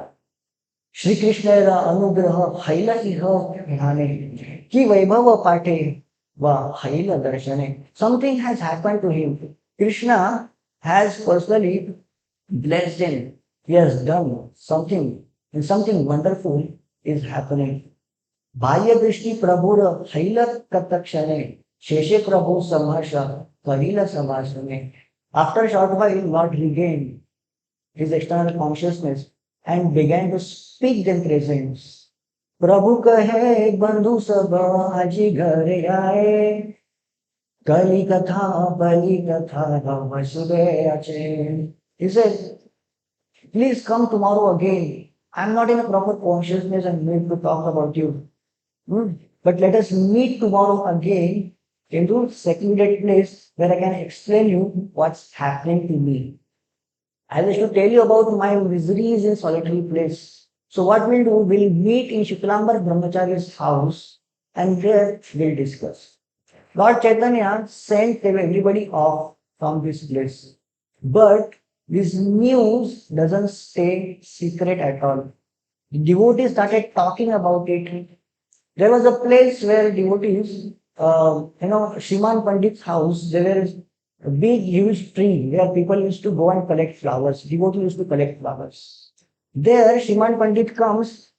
श्री कृष्ण अनुग्रह हैल इह ध्याने की वैभव पाठे व हैल दर्शने. Something has happened to him. Krishna has personally blessed him. He has done something and something wonderful is happening. बाह्य दृष्टि प्रभुर हैल कतक्षणे शेषे प्रभु संहर्ष Karila समासने. After a short while, Lord regained his external consciousness and began to speak in presence. प्रभु कहे बंधु सब आजी घर आए कली कथा बलि कथा वसुदे अचे. He said, please come tomorrow again. I'm not in a proper consciousness and need to talk about you. But let us meet tomorrow again into secluded place where I can explain you what's happening to me. I wish to tell you about my miseries in solitary place. So what we'll do, we'll meet in Shuklambar Brahmachari's house and there we'll discuss. Lord Chaitanya sent everybody off from this place. But this news doesn't stay secret at all. The devotees started talking about it. There was a place where devotees, Shriman Pandit's house, there was a big, huge tree where people used to go and collect flowers. Devotees used to collect flowers. There, Shriman Pandit comes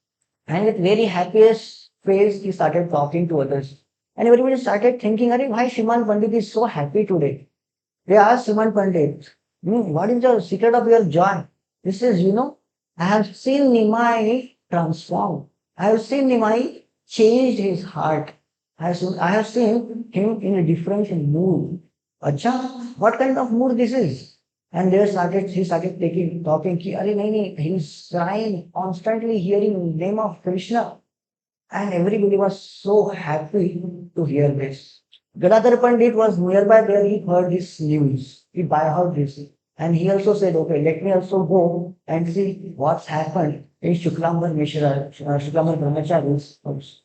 and with very happiest face, he started talking to others. And everybody started thinking, why Shriman Pandit is so happy today? They asked Shriman Pandit, what is the secret of your joy? He says, I have seen Nimai transform. I have seen Nimai changed his heart. I have seen him in a different mood. Acha, what kind of mood this is? And he started talking, he's crying, constantly hearing the name of Krishna. And everybody was so happy to hear this. Gadadhar Pandit was nearby there, he heard this news. He heard this. And he also said, okay, let me also go and see what's happened in Shuklambar Mishra, Shuklambar Brahmachari's house.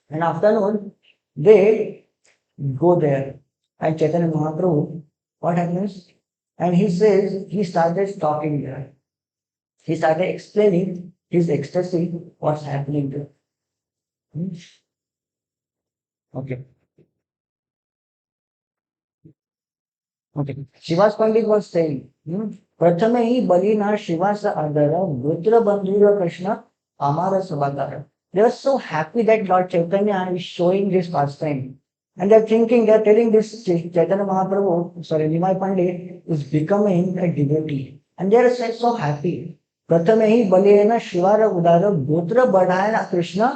And afternoon, they go there. And Chaitanya Mahaprabhu, what happens? And he says, he started talking there. He started explaining his ecstasy, what's happening there. Hmm. Okay. Okay. Shivas Pandit was saying, प्रथमे ही बलिना शिवास आदर Rudra बंधुर Krishna Amara Sabadara. They were so happy that Lord Chaitanya is showing this pastime. And they're thinking, they're telling this Chaitanya Mahaprabhu, sorry, Nimai Pandit is becoming a devotee. And they're so happy. प्रथमे ही बलिना शिवार उदार गोत्र बढ़ाया कृष्ण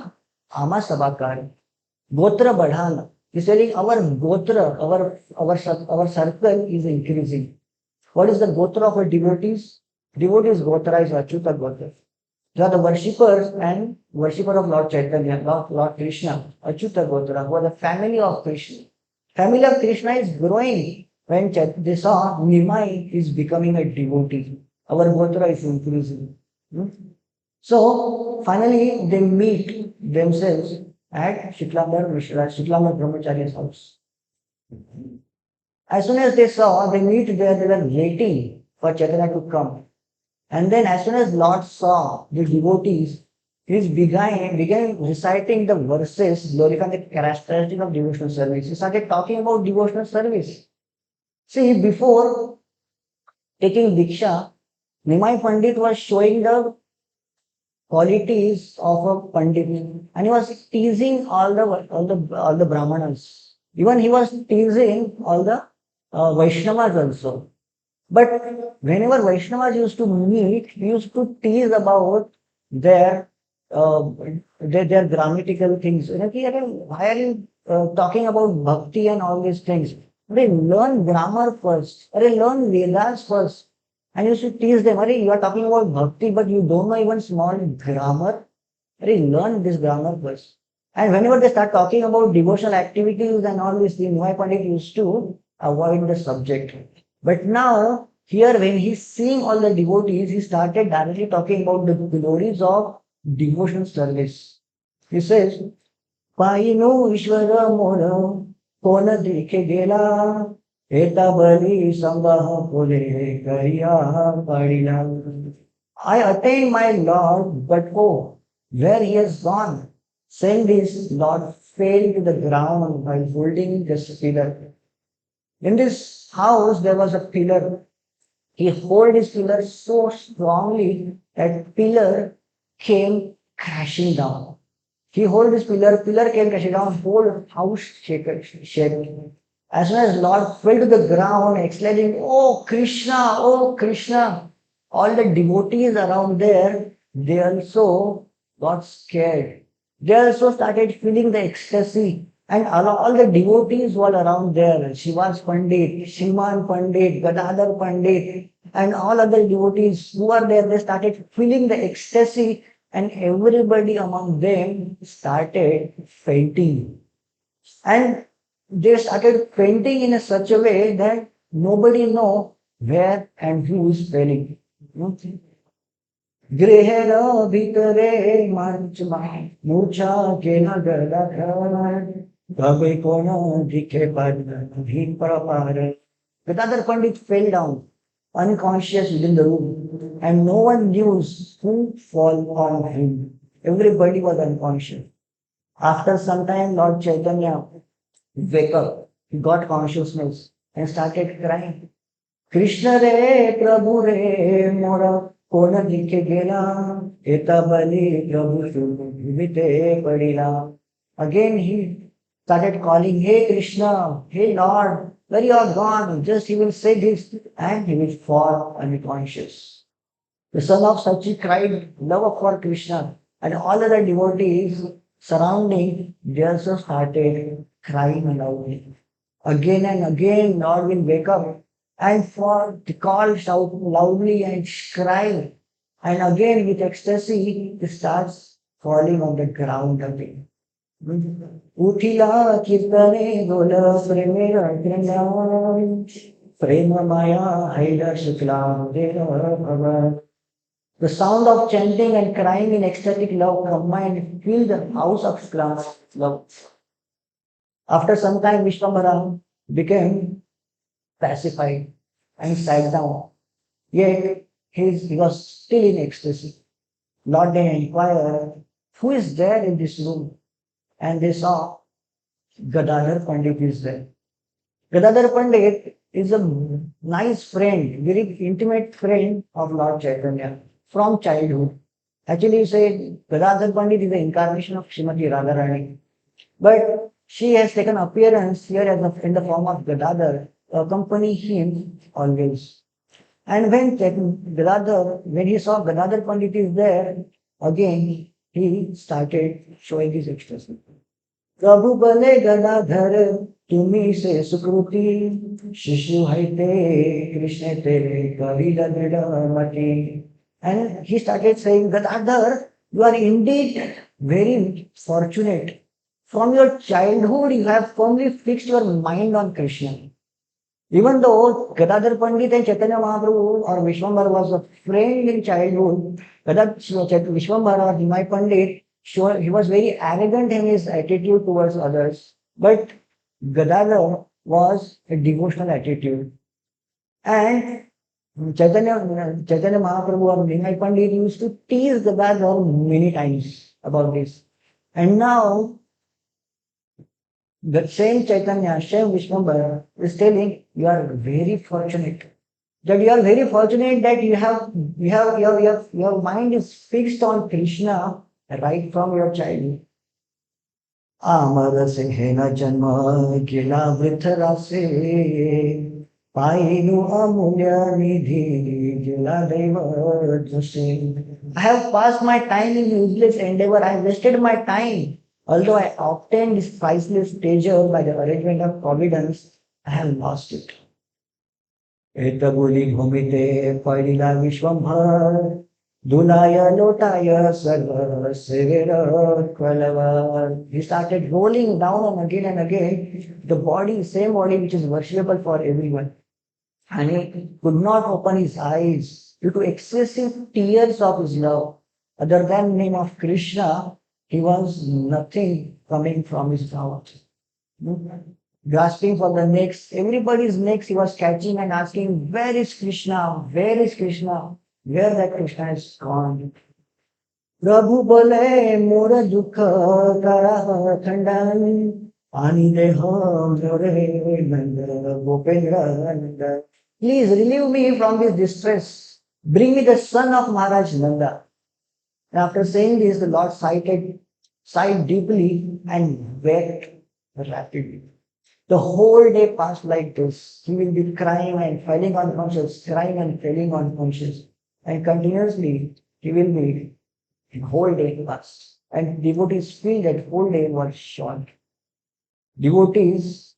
आमा सभाकार Gotra Badhana. He's telling our Gotra, our circle is increasing. What is the Gotra of our devotees? Devotees Gotra is Achyuta Gotra. They are the worshippers and worshipper of Lord Chaitanya, Lord Krishna, Achyuta Gotra, who are the family of Krishna. Family of Krishna is growing when they saw Nimai is becoming a devotee. Our Gotra is increasing. Hmm? So finally they meet themselves at Shuklambar Mishra, Shuklambar Brahmacharya's house. As soon as they saw, they meet there, they were waiting for Chaitanya to come. And then as soon as Lord saw the devotees, he began reciting the verses glorifying the characteristic of devotional service. He started talking about devotional service. See, before taking Diksha, Nimai Pandit was showing the qualities of a Pandit, and he was teasing all the Brahmanas. Even he was teasing all the Vaishnavas also. But whenever Vaishnavas used to meet, he used to tease about their uh, their grammatical things. You know, कि, "अरे, why are you talking about bhakti and all these things? They learn grammar first. Learn Vedas first. And you should tease them. You are talking about bhakti, but you don't know even small grammar. Learn this grammar first. And whenever they start talking about devotional activities and all these things, my Pandit used to avoid the subject. But now, here when he's seeing all the devotees, he started directly talking about the glories of devotional service. He says, पायिनो ईश्वर मोर कोन देखे गेला एता बली संबह बोले करिया पड़िला. I attained my Lord, but oh, where he has gone. Saying this, Lord fell to the ground while holding this pillar. In this house, there was a pillar. He held his pillar so strongly that pillar came crashing down. He held this pillar, pillar came crashing down, whole house shaking. As soon as Lord fell to the ground, exclaiming, Oh Krishna, all the devotees around there, they also got scared. They also started feeling the ecstasy. And all the devotees were around there, Shivas Pandit, Shriman Pandit, Gadadhar Pandit, and all other devotees who are there, they started feeling the ecstasy and everybody among them started fainting. And they started fainting in such a way that nobody know where and who is failing. गृहेर भितरे मंचमा मूर्छा के नगर कभी कोन दिखे पद Bhim परपार. Gadadhar Pandit fell down unconscious within the room and no one knew who fall on him. Everybody was unconscious. After some time, Lord Chaitanya wake up. He got consciousness and started crying. Krishna re Prabhu re mora kona dikhe gela eta bali Prabhu vite padila. Again he started calling, Hey Krishna, hey Lord, where you are gone? Just he will say this and he will fall unconscious. The son of Sachi cried love for Krishna and all other devotees surrounding, they also started crying loudly. Again and again, Lord will wake up and for to call, shout loudly and cry. And again with ecstasy, he starts falling on the ground again. Utila kirtane gola premera granam prema maya haida shuklam deva bhava. The sound of chanting and crying in ecstatic love combined filled the house of Shuklam's love. After some time, Vishwambara became pacified and sat down. Yet he was still in ecstasy. Lord then inquired, who is there in this room? And they saw Gadadhar Pandit is there. Gadadhar Pandit is a nice friend, very intimate friend of Lord Chaitanya from childhood. Actually, you say Gadadhar Pandit is the incarnation of Srimati Radharani. But she has taken appearance here in the form of Gadadhar, accompany him always. And when he saw Gadadhar Pandit is there, again he started showing his ecstasy. प्रभु बने गदाधर तुम्ही से सुकृति शिशु हईते कृष्ण तेरे कविल मति. And he started saying, Gadadhar, you are indeed very fortunate. From your childhood, you have firmly fixed your mind on Krishna. Even though Gadadhar Pandit and Chaitanya Mahaprabhu or Vishwambara was a friend in childhood, Vishwambara or Nimai Pandit, sure, he was very arrogant in his attitude towards others. But Gadadhar was a devotional attitude. And Chaitanya Mahaprabhu or Nimai Pandit used to tease Gadadhar many times about this. And now, the same Chaitanya, same Vishwambara is telling you are very fortunate. That you are very fortunate that your mind is fixed on Krishna right from your childhood. Amar se na janma gila vrithra se painu amulya nidhi gila deva jose. I have passed my time in useless endeavor. I have wasted my time. Although I obtained this priceless treasure by the arrangement of providence, I have lost it. Etabuli bhumite padila vishwambhar dulaya lotaya sarva severa kvalavar. He started rolling down and again the body, same body which is worshipable for everyone. And he could not open his eyes due to excessive tears of his love. Other than name of Krishna, he was nothing coming from his mouth. Grasping for the necks, everybody's necks he was catching and asking, where is Krishna? Where is Krishna? Where that Krishna is gone? Prabhu bole mora dukha kara khandan ani deha more nanda gopendra nanda. Please relieve me from this distress. Bring me the son of Maharaj Nanda. And after saying this, the Lord sighed deeply and wept rapidly. The whole day passed like this. He will be crying and falling unconscious, crying and falling unconscious. And continuously, he will be, the whole day passed. And devotees feel that whole day was short. Devotees,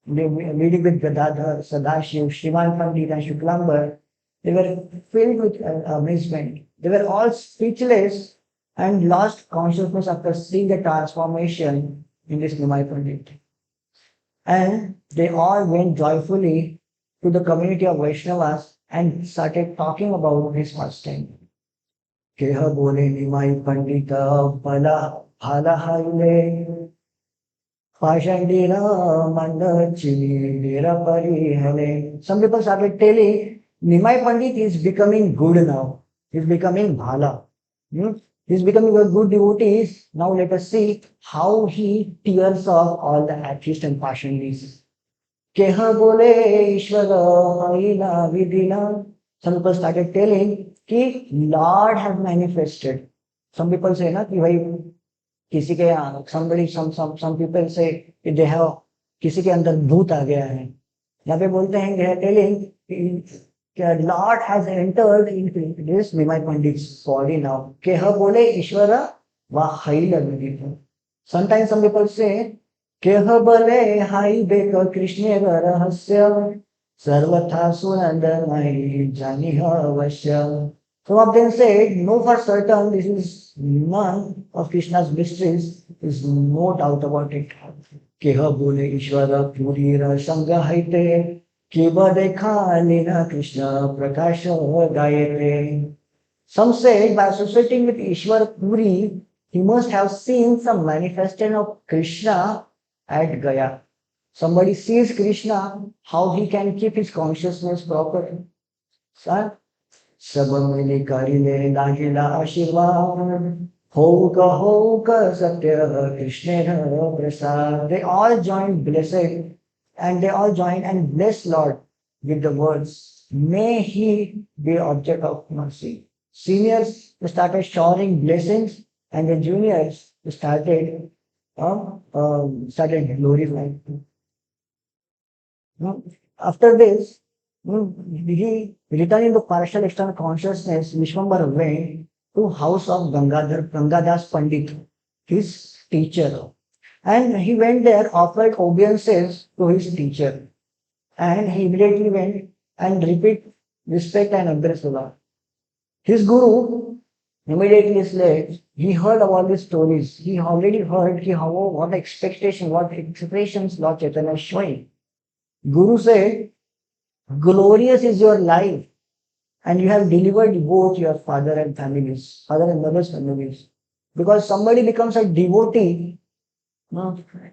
leading with Gadadhar, Sadashiv, Shriman Pandit and Shuklambar, they were filled with amazement. They were all speechless and lost consciousness after seeing the transformation in this Nimai Pandit. And they all went joyfully to the community of Vaishnavas and started talking about his pastime. Keha bole Nimai Pandita pala phala haile pashandira manda chini dera pari hale. Some people started telling Nimai Pandit is becoming good now. He's becoming bhala. He's becoming a good devotee. Now let us see how he tears off all the atheists and passionlists. Keha bole Ishvara haina vidina. Some people started telling कि Lord has manifested. Some people say ना कि भाई किसी के some people say कि they have किसी के अंदर भूत आ गया है. यहाँ पे बोलते हैं they are telling Lord has entered into this Nimai Pandit's body now. Keha bole Ishvara va haila vidita. Sometimes some people say Keha bole hai beka Krishna rahasya sarvatha sunandamai janiha vasya. Some of them said, no, for certain, this is none of Krishna's mysteries, is no doubt about it. Keha bole Ishvara Purira Sangha Haite, Keba Dekha Lina Krishna Prakasha Gayate. Some say by associating with Ishwar Puri, he must have seen some manifestation of Krishna at Gaya. Somebody sees Krishna, how he can keep his consciousness proper. Sir, सबमिली करिले लागिला आशीर्वाद होक सत्य कृष्णेन prasad. They all joined blessed and they all joined and bless Lord with the words, may he be object of mercy. Seniors started showering blessings and the juniors started glorifying. No? After this, he returned into partial external consciousness. Vishwambara went to house of Gangadas Pandit, his teacher. And he went there, offered obeisances to his teacher. And he immediately went and repeat respect and embrace the Lord. His guru immediately said, he heard about these stories. He already heard what expectation, what expressions Lord Chaitanya is showing. Guru said, glorious is your life, and you have delivered both your father and families, father and mother's families. Because somebody becomes a devotee,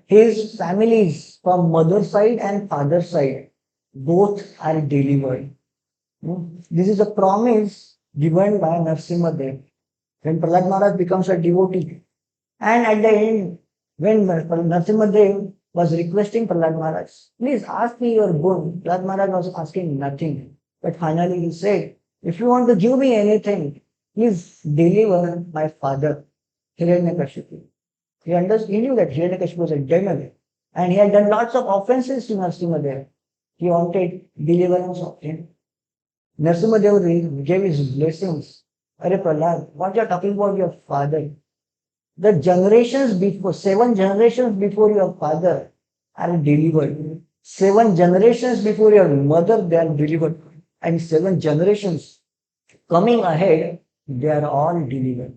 his families from mother side and father side, both are delivered. This is a promise given by Narsimha Dev. When Prahlad Maharaj becomes a devotee, and at the end, when Narsimha Dev was requesting Prahlad Maharaj, please ask me your boon. Prahlad Maharaj was asking nothing. But finally he said, if you want to give me anything, please deliver my father, Hiranyakashipu. He knew that Hiranyakashipu was a demon and he had done lots of offenses to Narsimha Dev. He wanted deliverance of him. Narsimha Dev gave his blessings. Are Prahlad, what you are talking about your father? The generations before, 7 generations before your father are delivered. 7 generations before your mother, they are delivered. And 7 generations coming ahead, they are all delivered.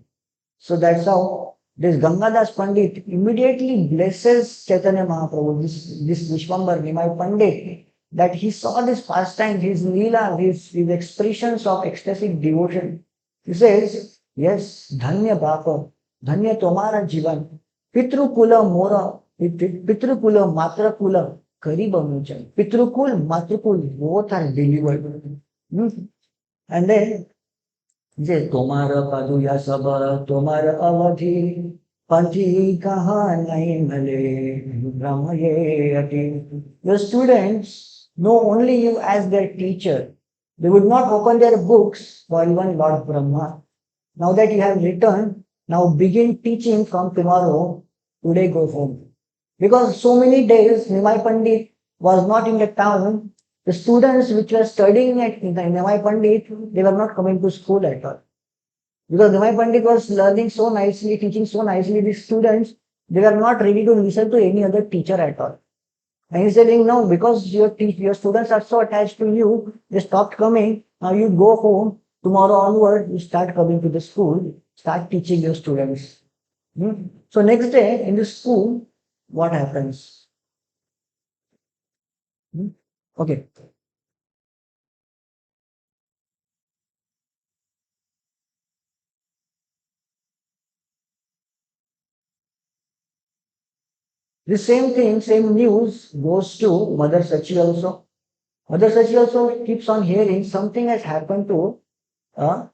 So that's how this Gangadas Pandit immediately blesses Chaitanya Mahaprabhu, this Vishwambar Nimai Pandit, that he saw this pastime, his leela, his expressions of ecstatic devotion. He says, yes, Dhanya Bapa, Dhanya Tomara Jivan, Pitrukula Mora, Pitrukula Matrakula, Kariba Muchan. Pitrukul, Matrakul, both are delivered. And then जे तुम्हारा पदुया सब तुम्हारा अवधि पंथी कहाँ नहीं मिले ब्रह्म ये अति. The students know only you as their teacher. They would not open their books for even Lord Brahma. Now that you have returned, now begin teaching from tomorrow. Today go home. Because so many days Nimai Pandit was not in the town, the students which were studying at Nimai Pandit, they were not coming to school at all. Because Nimai Pandit was learning so nicely, teaching so nicely, these students, they were not ready to listen to any other teacher at all. And he's saying, no, because your students are so attached to you, they stopped coming. Now you go home, tomorrow onward, you start coming to the school, start teaching your students. So next day in the school, what happens? Okay. The same thing, same news goes to Mother Sachi also. Mother Sachi also keeps on hearing something has happened to her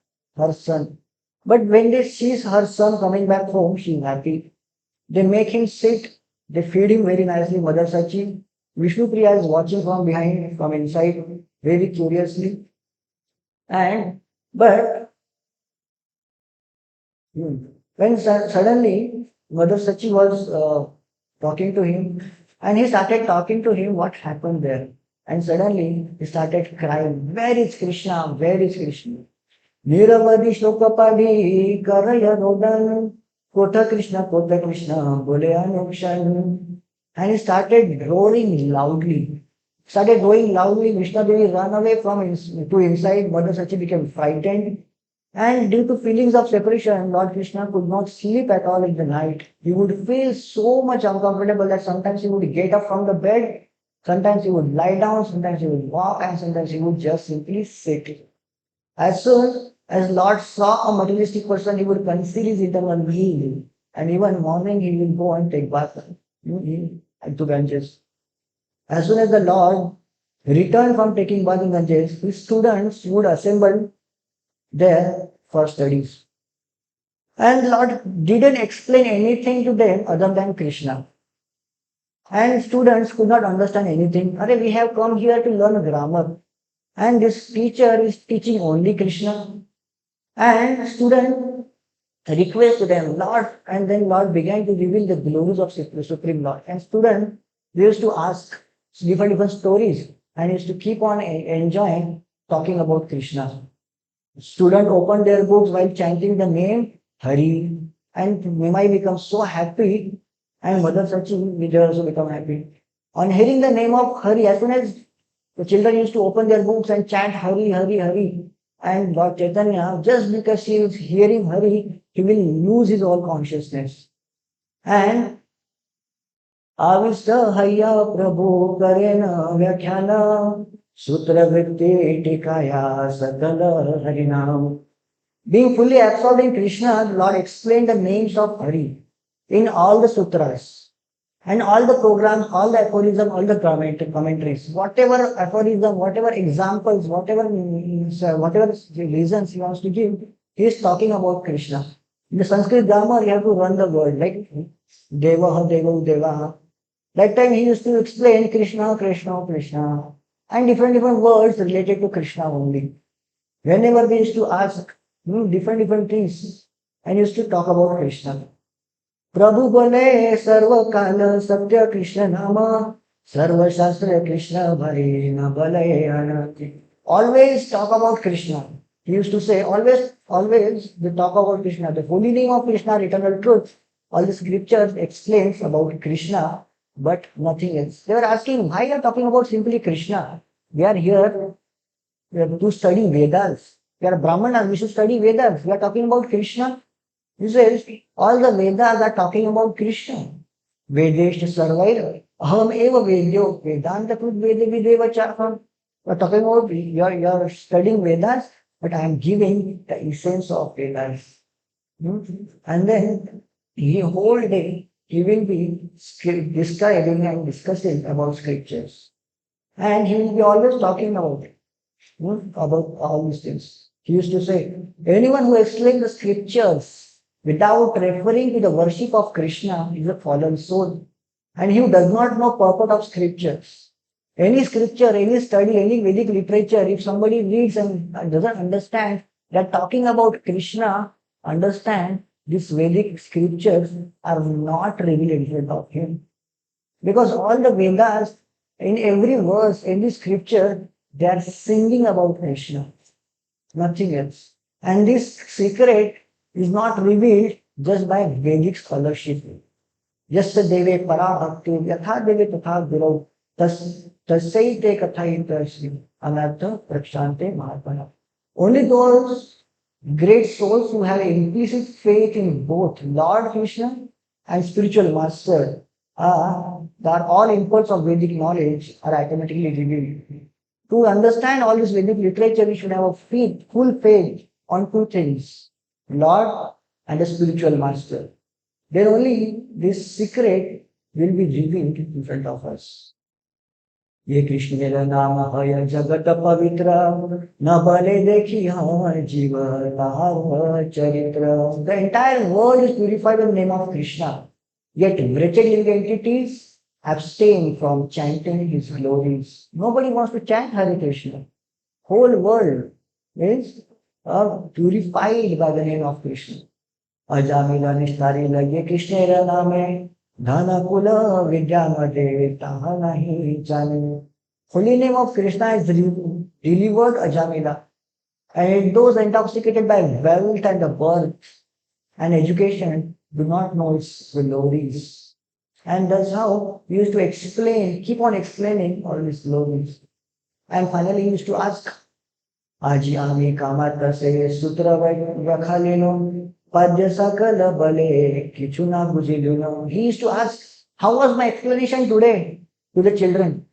son. But when they sees her son coming back home, she's happy. They make him sit, they feed him very nicely, Mother Sachi. Vishnu Priya is watching from behind, from inside, very curiously. And but when suddenly Mother Sachi was talking to him, and he started talking to him what happened there. And suddenly he started crying, where is Krishna? Where is Krishna? निरवधि श्लोक पढ़ी करय रोदन Kotha Krishna bole anukshan. And he started roaring loudly. Vishnu Devi ran away from to inside. Mother Sachi became frightened And due to feelings of separation, Lord Krishna could not sleep at all in the night. He would feel so much uncomfortable that sometimes he would get up from the bed, sometimes he would lie down, sometimes he would walk, and sometimes he would just simply sit. As soon as Lord saw a materialistic person, he would conceal his internal being. And even morning, he will go and take bath to Ganges. As soon as the Lord returned from taking bath in Ganges, his students would assemble there for studies. And Lord didn't explain anything to them other than Krishna. And students could not understand anything. Are we have come here to learn grammar. And this teacher is teaching only Krishna. And student request to them, Lord, and then Lord began to reveal the glories of the Supreme Lord. And student, they used to ask different stories and used to keep on enjoying talking about Krishna. Student opened their books while chanting the name Hari, and Nimai becomes so happy, and Mother Sachi Vijay also become happy. On hearing the name of Hari, as soon as the children used to open their books and chant Hari, Hari, Hari, and Lord Chaitanya, just because he is hearing Hari, he will lose his all consciousness. And आविष्ट हय्या प्रभु करेन व्याख्यान सूत्र वृत्ति टीकाया सकल हरिनाम. Being fully absorbed in Krishna, the Lord explained the names of Hari in all the sutras and all the programs, all the aphorism, all the commentaries, whatever aphorism, whatever examples, whatever reasons he wants to give, he is talking about Krishna. In the Sanskrit grammar, you have to run the word like Devaha, Devahu, Devaha. That time he used to explain Krishna, Krishna, Krishna, and different words related to Krishna only. Whenever we used to ask different things, and used to talk about Krishna. Prabhu bole sarva kala satya Krishna nama sarva shastra Krishna bhai na bale anati. Always talk about Krishna. He used to say, always they talk about Krishna. The holy name of Krishna, eternal truth. All the scriptures explains about Krishna, but nothing else. They were asking, why are you talking about simply Krishna? We are here to study Vedas. We are Brahmanas, we should study Vedas. We are talking about Krishna. He says, all the Vedas are talking about Krishna. Vedeshta Sarvaira. Aham eva Vedyo. Vedanta Krut Vede Videva Chakam. We are talking about, you are studying Vedas, but I am giving the essence of Vedas. And then the whole day he will be describing and discussing about scriptures. And he will be always talking about all these things. He used to say, anyone who explains the scriptures without referring to the worship of Krishna is a fallen soul. And he who does not know purport of scriptures. Any scripture, any study, any Vedic literature, if somebody reads and doesn't understand that talking about Krishna, understand these Vedic scriptures are not revealed in front of him. Because all the Vedas, in every verse, in the scripture, they are singing about Krishna, nothing else. And this secret is not revealed just by Vedic scholarship. Just deve para bhakti, yatha deve tatha guru, tasaite kathayita anartha prakshante mahatmana. Only those great souls who have implicit faith in both Lord Krishna and spiritual master that all imports of Vedic knowledge are automatically revealed. To understand all this Vedic literature, we should have a full faith on two things, Lord and a spiritual master. Then only this secret will be revealed in front of us. ये कृष्ण मेरा नाम है जगत पवित्र न बले देखी हाँ जीव तार चरित्र. The entire world is purified in the name of Krishna. Yet wretched living entities abstain from chanting his glories. Nobody wants to chant Hare Krishna. Whole world is purified by the name of Krishna. Ajamila निस्तारी लगे कृष्णेर नामे धन कुल विद्या मदे ताहा नहीं जाने. Holy name of Krishna is delivered Ajamila, and those intoxicated by wealth and the birth and education do not know its glories. And that's how we used to explain, keep on explaining all these glories. And finally, he used to ask, आजी आम्ही कामात तसे सूत्र वखालिनो पाद्य सकल बले किछु ना बुझिलिनो. He used to ask, how was my explanation today to the children?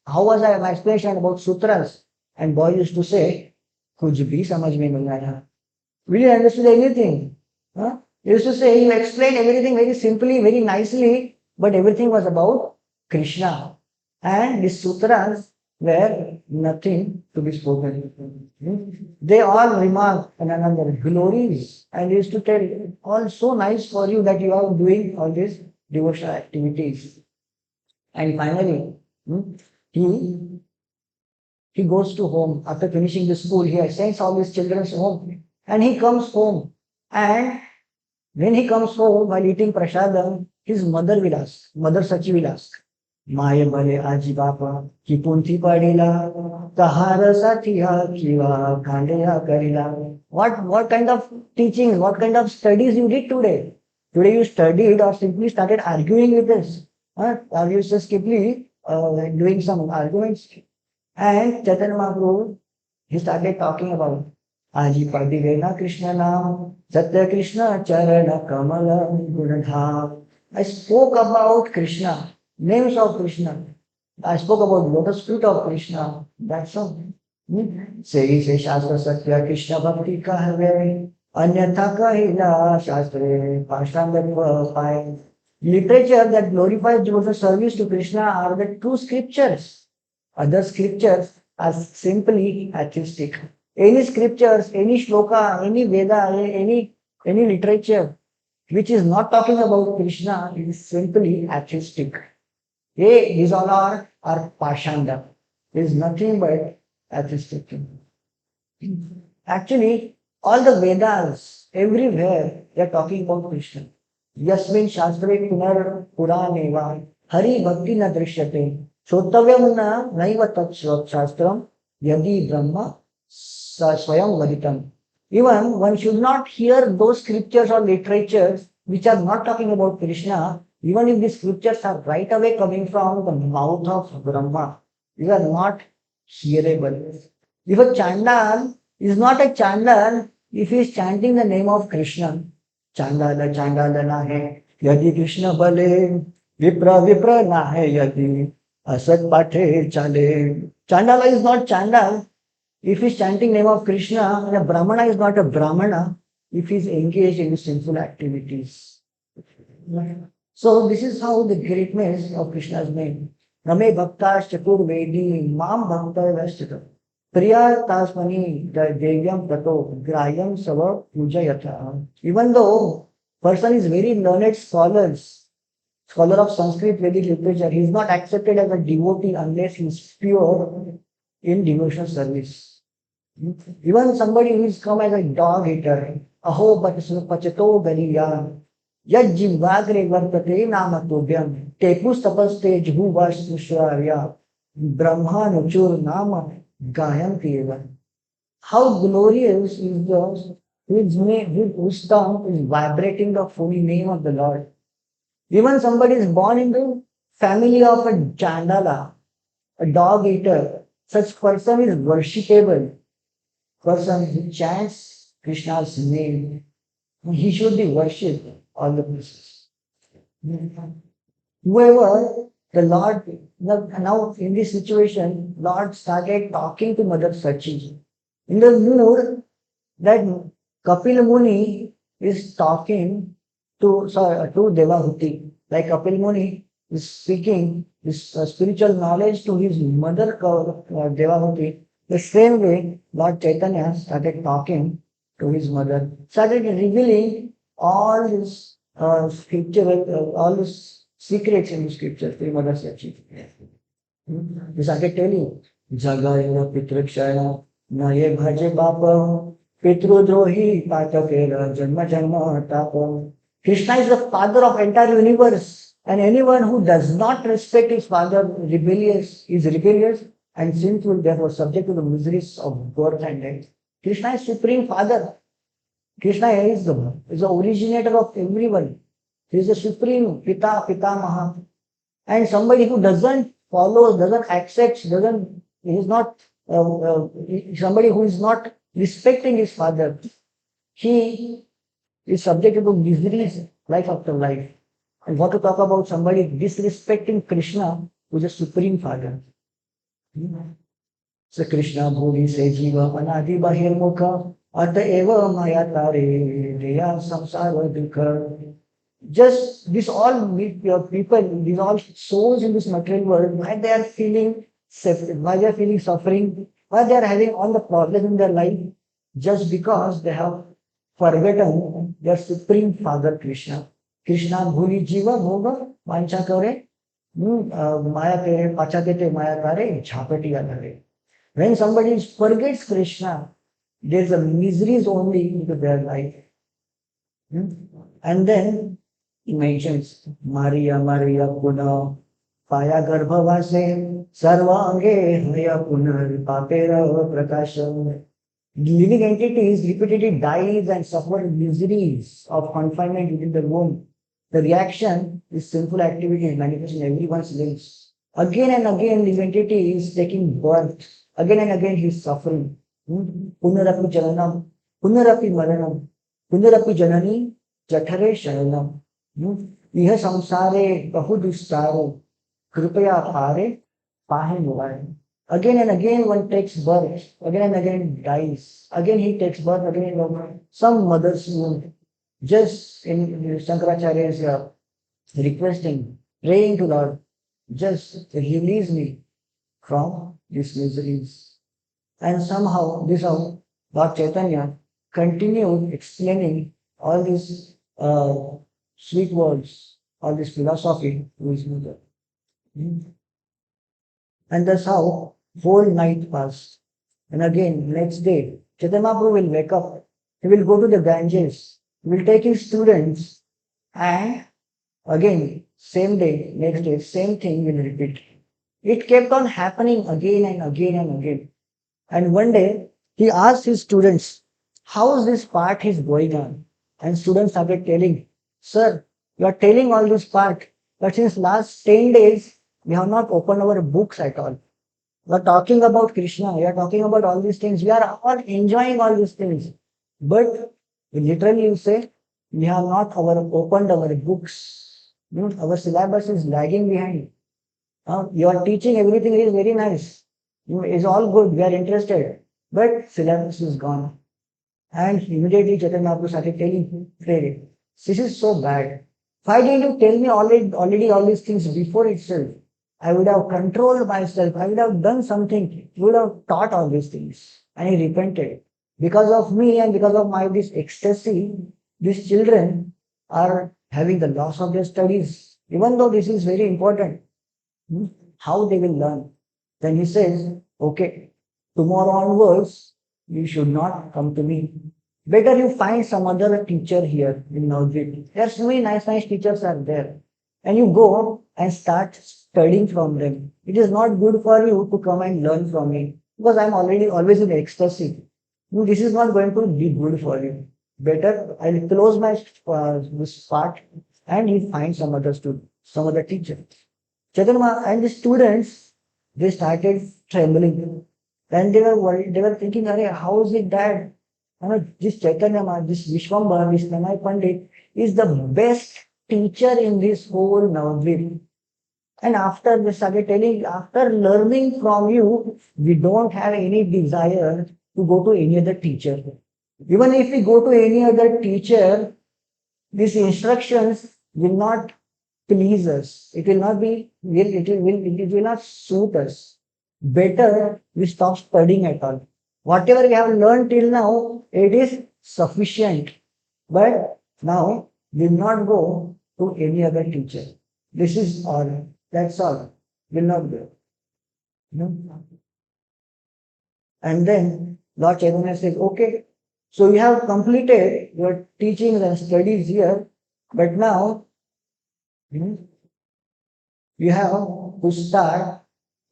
How was my explanation about sutras? And boy used to say, कुछ भी समझ में नहीं आया. We didn't understand anything. Huh? He used to say, he explained everything very simply, very nicely, but everything was about Krishna. And the sutras were nothing to be spoken. They all remarked on another glories, and he used to tell, all so nice for you that you are doing all these devotional activities. And finally, he he goes to home after finishing the school. He sends all his children home, and he comes home. And when he comes home while eating prasadam, his mother will ask, Mother Sachi will ask, Maye bale aji bapa ki punthi padila, kahara satya kiva kandeya karila. What kind of teaching, what kind of studies you did today? Today you studied or simply started arguing with us? Or you just simply doing some arguments? And Chaitanya Mahaprabhu, he started talking about Aji Padivena Krishna Nam, Satya Krishna Charana Kamala Gunadham. I spoke about Krishna, names of Krishna. I spoke about lotus fruit of Krishna. That's all. Sei se Shastra Satya Krishna Bhakti Kahave, Anyatha Kahila Shastre Pashtambha Pai. Literature that glorifies devotional service to Krishna are the true scriptures. Other scriptures are simply artistic. Any scriptures, any shloka, any Veda, any literature which is not talking about Krishna is simply artistic. These all are pashanda. There is nothing but artistic. Actually, all the Vedas, everywhere, they are talking about Krishna. Yasmin Shastre Punar Puraneva Hari Bhakti na Drishyate Shrotavyam na Naiva Tat Shastram Yadi Brahma Swayam Vaditam. Even one should not hear those scriptures or literatures which are not talking about Krishna, even if these scriptures are right away coming from the mouth of Brahma. These are not hearable. If a Chandal is not a Chandal if he is chanting the name of Krishna. Chandala Chandala na hai yadi Krishna bale Vipra Vipra na hai yadi Asat Pathe chale. Chandala is not Chandal if he is chanting name of Krishna, and a Brahmana is not a Brahmana if he is engaged in sinful activities. So this is how the greatness of Krishna's name. Name Bhaktas Chatur Vedi Mam Bhakta Vastita. Priya Tasmani Devyam Prato Grayam Sava Puja Yatra. Even though person is very learned scholar of Sanskrit Vedic literature, he is not accepted as a devotee unless he is pure in devotional service. Even somebody who is come as a dog eater, aho pachato galiya, yad jivagre vartate namatobhyam, tepus tapaste jhu vashtusharya, brahma nuchur nama gayam kieva. How glorious is the whose tongue is vibrating the holy name of the Lord. Even somebody is born in the family of a chandala, a dog eater, such person is worshipable. Person who chants Krishna's name, he should be worshipped all the places. Whoever the Lord, now in this situation, Lord started talking to Mother Sachi. In the mood that Kapil Muni is talking to Devahuti. Like Kapil Muni is speaking this spiritual knowledge to his mother Devahuti. The same way, Lord Chaitanya started talking to his mother, started revealing all this scripture, all these secrets in the scriptures to Mother Sachi. He started telling, Jagaya Pitrikshana, Naye Bhaje Bapa, Pitrudrohi Patakera, Janma Janma Tapa. Krishna is the father of entire universe, and anyone who does not respect his father is rebellious and sinful, therefore subject to the miseries of birth and death. Krishna is Supreme Father. Krishna is the originator of everyone. He is the Supreme Pita, Pitamaha. And somebody who doesn't follow, doesn't accept, he is not somebody who is not respecting his father, he is subjected to miseries life after life. And what to talk about somebody disrespecting Krishna, who is a supreme father. So Krishna bhuli se jiva anadi bahirmukha at eva maya tare deya samsara dukha. Just this all people, these all souls in this material world, why they are feeling why they are feeling suffering, why they are having all the problems in their life, just because they have forgotten their supreme father Krishna. Krishna bhuli jiva bhoga vancha kare maya tere pachate maya tare jhapati adare. When somebody forgets Krishna, there's a miseries only into their life. And then he mentions Maria, Maria Puna, Paya Garbhavase, Sarvange Haya Punar, Papera Prakasham. Living entities repeatedly dies and suffer miseries of confinement within the womb. The reaction is sinful activity manifest in everyone's lives. Again and again, living entity is taking birth. Again and again, he is suffering. Punarapi Jananam, Punarapi Maranam, Punarapi Janani, Jathare Sharanam. यह संसारे बहु दुस्तारो कृपया पारे पाहे मुरारे. Again and again one takes birth, again and again dies. Again he takes birth, again some mother's womb. Just in Shankaracharya is requesting, praying to Lord, just release me from these miseries. And somehow, this how Lord Chaitanya continued explaining all these sweet words, all this philosophy to his mother. And that's how whole night passed. And again, next day, Chaitanya Mahaprabhu will wake up. He will go to the Ganges. He will take his students, and again, same day, next day, same thing will repeat. It kept on happening again and again and again. And one day, he asked his students, how this part is going on? And students started telling, sir, you are telling all this part, but since last 10 days, we have not opened our books at all. We are talking about Krishna, we are talking about all these things, we are all enjoying all these things. But literally you say, we have not opened our books. Our syllabus is lagging behind. You are teaching everything is very nice. It's all good, we are interested. But syllabus is gone. And immediately Chaitanya Mahaprabhu started telling Prere, this is so bad. Why didn't you tell me already all these things before itself? I would have controlled myself. I would have done something. You would have taught all these things. And he repented. Because of me and because of my this ecstasy, these children are having the loss of their studies. Even though this is very important. How they will learn? Then he says, okay, tomorrow onwards, you should not come to me. Better you find some other teacher here in Navadvip. There are so many nice teachers are there. And you go and start studying from them. It is not good for you to come and learn from me because I'm already always in ecstasy. This is not going to be good for you. Better I'll close my this part and you find some other student, some other teacher. Chaitanya and the students, they started trembling. And they were worried, they were thinking, how is it that this Chaitanya, this Vishwambhara, this Tanai Pandit is the best teacher in this whole Navadvip. And after they started telling, after learning from you, we don't have any desire to go to any other teacher. Even if we go to any other teacher, these instructions will not please us. It will not be, it will not suit us. Better we stop studying at all. Whatever we have learned till now, it is sufficient. But now we will not go to any other teacher. This is all. That's all. Will not go. No? And then Lord Chaitanya says, okay, so you have completed your teachings and studies here, but now you have to start.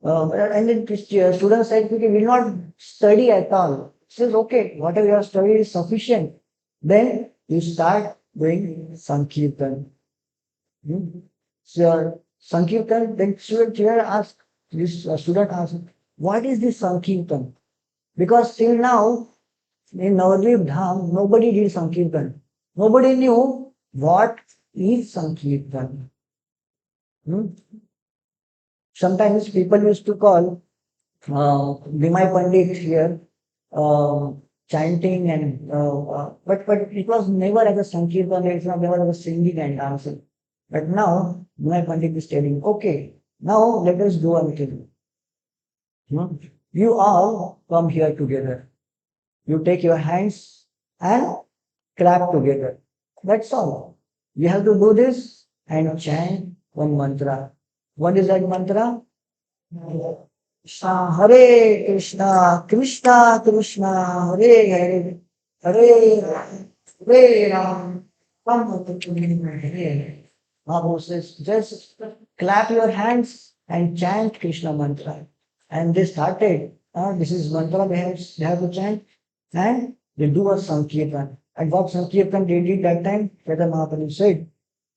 And then students said, we will not study at all. Says, okay, whatever you have studied is sufficient. Then you start doing Sankirtan. So Sankirtan, then student here asked, this student asked, what is this Sankirtan? Because till now, in Navadvip Dham, nobody did Sankirtan. Nobody knew what is Sankirtan. Hmm? Sometimes people used to call Bimai Pandit here, uh, chanting but it was never as a Sankirtan, it was never as a singing and dancing. But now, Bimai Pandit is telling, okay, now let us do one thing. Hmm? You all come here together. You take your hands and clap together. That's all. You have to do this and chant one mantra. What is that mantra? Krishna, Hare Krishna, Krishna Krishna, Hare Hare, Hare Ram, Hare Ram, Ram Hare. Mahaprabhu says, just clap your hands and chant Krishna mantra. And they started, this is mantra they have to chant, and they do a Sankirtan. And what Sankirtan they did that time, Chaitanya Mahaprabhu said,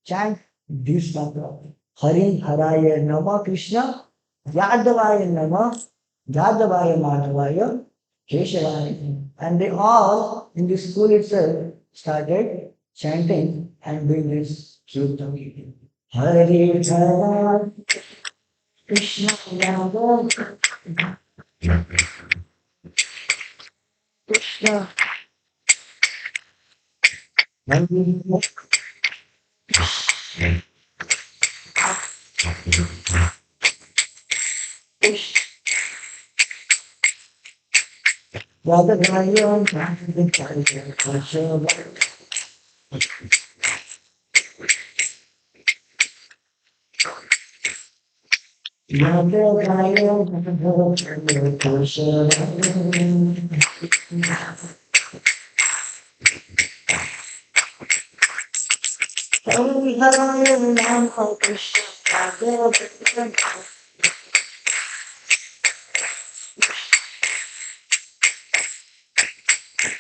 chant this mantra. Hari Haraya Nama Krishna, Yadavaya Nama, Yadavaya Madhavaya, Keshavaya. And they all in the school itself started chanting and doing this Kirtan. Hari Haraya Krishna Yadavaya Krishna. Yadavaya Madhavaya.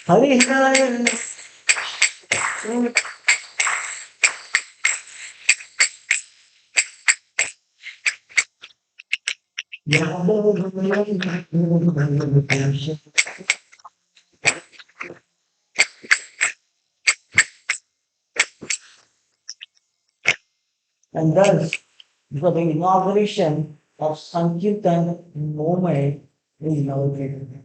Hari Hari and thus, for the inauguration of Sankirtan movement in Navadvip.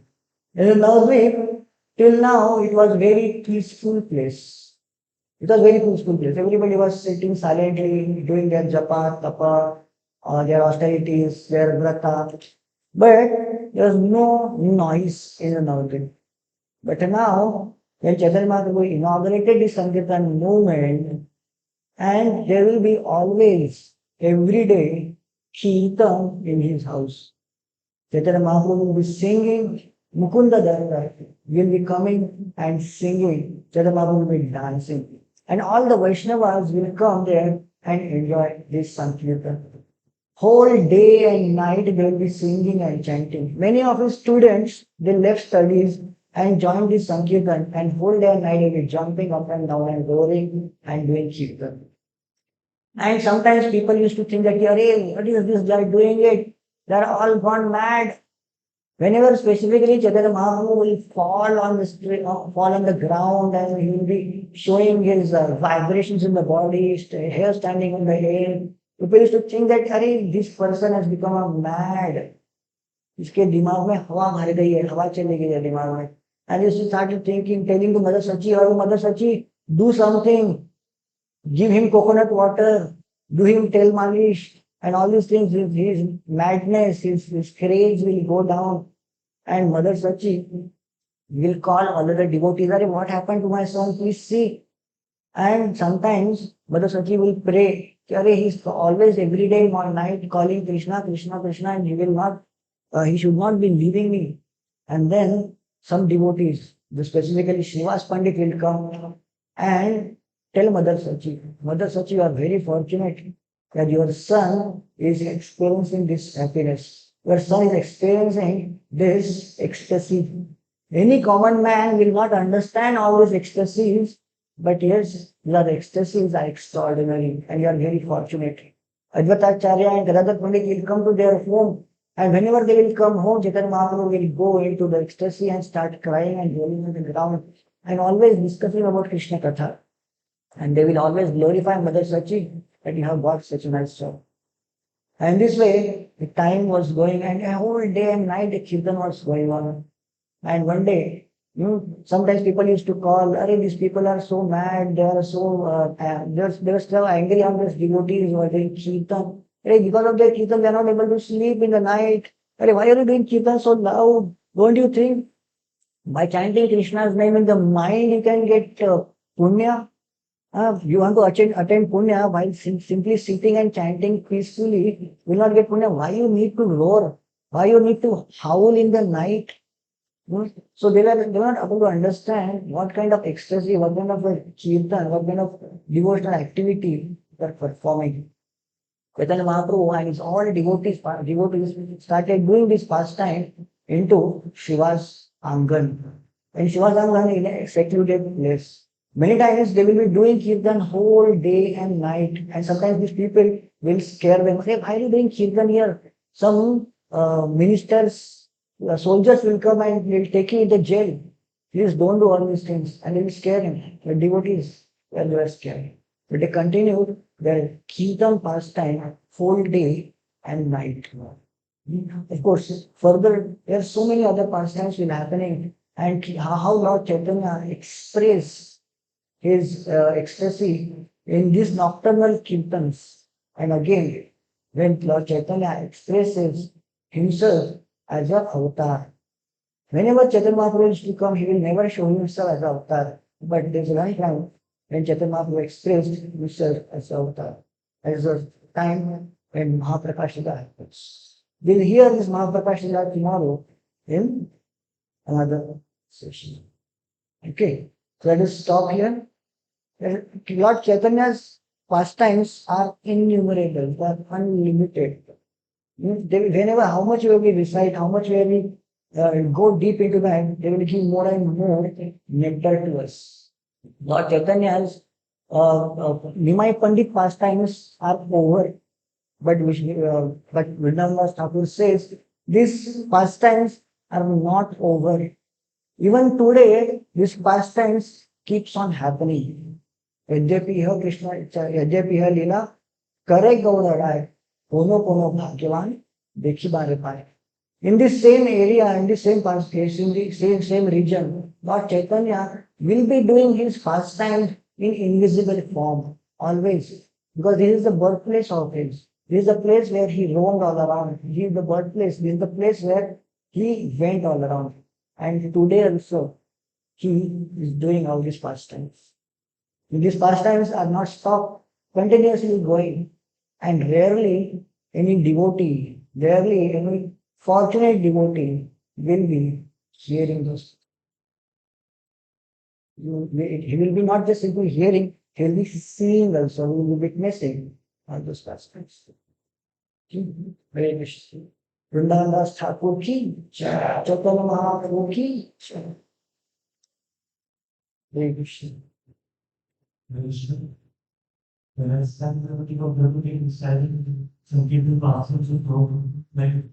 In Navadvip, till now, it was very peaceful place. It was very peaceful place. Everybody was sitting silently, doing their japa, tapa, their austerities, their vrata. But there was no noise in the Navadvip. But now, when Chaitanya Mahaprabhu inaugurated the Sankirtan movement, and there will be always, every day, Kirtan in his house. Chaitanya Mahaprabhu will be singing, Mukunda Dara will be coming and singing, Chaitanya Mahaprabhu will be dancing. And all the Vaishnavas will come there and enjoy this Sankirtan. Whole day and night they will be singing and chanting. Many of his students, they left studies and joined this Sankirtan, and whole day and night they will be jumping up and down and roaring and doing Kirtan. And sometimes people used to think that, "Arey, what is this guy doing it? They're all gone mad." Whenever specifically Chaitanya Mahaprabhu will fall on the street, fall on the ground, and he will be showing his vibrations in the body, hair standing on the head. People used to think that, "Arey, this person has become a mad. इसके दिमाग में हवा भर गई है, हवा चली गई है दिमाग में." And he started thinking, telling to Mother Sachi, "Oh, Mother Sachi, do something. Give him coconut water, do him tail malish, and all these things." His madness, his craze will go down. And Mother Sachi will call all the devotees, "Arey, what happened to my son? Please see." And sometimes Mother Sachi will pray, "Arey, he's always every day or night calling Krishna, Krishna, Krishna, and he will not, he should not be leaving me." And then some devotees, specifically Srivas Pandit, will come and tell Mother Sachi, "Mother Sachi, you are very fortunate that your son is experiencing this happiness. Your son is experiencing this ecstasy. Any common man will not understand all these ecstasies, but yes, your ecstasies are extraordinary and you are very fortunate." Advaitacharya and Gadadhar Pandit will come to their home And whenever they will come home, Chaitanya Mahaprabhu will go into the ecstasy and start crying and rolling on the ground and always discussing about Krishna Katha. And they will always glorify Mother Sachi that you have got such a nice job. And this way, the time was going and a whole day and night the kirtan was going on. And one day, sometimes people used to call, Arey, these people are so mad, they are so, they were so angry on these devotees who are doing kirtan. Arey, because of their kirtan, they are not able to sleep in the night. Arey, why are you doing kirtan so loud? Don't you think by chanting Krishna's name in the mind you can get punya? You want to attain punya while simply sitting and chanting peacefully, will not get punya. Why you need to roar? Why you need to howl in the night? So they were not able to understand what kind of ecstasy, what kind of a kirtan, what kind of devotional activity they are performing. Chaitanya Mahaprabhu and his all devotees started doing this pastime into Shiva's Angan. In Shiva's Angan, in a secluded place. Many times they will be doing kirtan whole day and night, and sometimes these people will scare them. Say, why are you doing kirtan here? Some ministers, soldiers will come and will take you in the jail. Please don't do all these things, and they will scare him. The devotees, well, they were scared. But they continued their kirtan pastime whole day and night. Of course, further, there are so many other pastimes will happening, and how Lord Chaitanya express his ecstasy in these nocturnal kirtans. And again, when Lord Chaitanya expresses himself as an avatar, whenever Chaitanya Mahaprabhu used to come, he will never show himself as an avatar. But there's one time when Chaitanya Mahaprabhu expressed himself as an avatar. There's a time when Mahaprakashita happens. We'll hear this Mahaprakashita tomorrow in another session. Okay, so let us stop here. Lord Chaitanya's pastimes are innumerable, they are unlimited. Whenever, how much will we recite, how much will we go deep into that, they will give more and more nectar to us. Lord Chaitanya's Nimai Pandit pastimes are over, but Vrindavan Thakur says these pastimes are not over. Even today, these pastimes keeps on happening. यद्यपि यह कृष्ण यद्यपि यह लीला करे गौर अड़ाए कोनो कोनो भाग्यवान देखी बारे पाए. In this same area, in the same place, in the same region, Lord Chaitanya will be doing his pastime in invisible form, always. Because this is the birthplace of his. This is the place where he roamed all around. He is the birthplace. This is the place where he went all around. And today also, he is doing all these pastimes. These pastimes are not stopped, continuously going. And rarely any devotee, rarely any fortunate devotee will be hearing those. He will be not just simply hearing, he will be seeing also, he will be witnessing all those pastimes. Hare Krishna. Vrindavan Das Thakur ki, Chaitanya Mahaprabhu ki. Hare Krishna. When I stand there, people are silent, some people pass to like,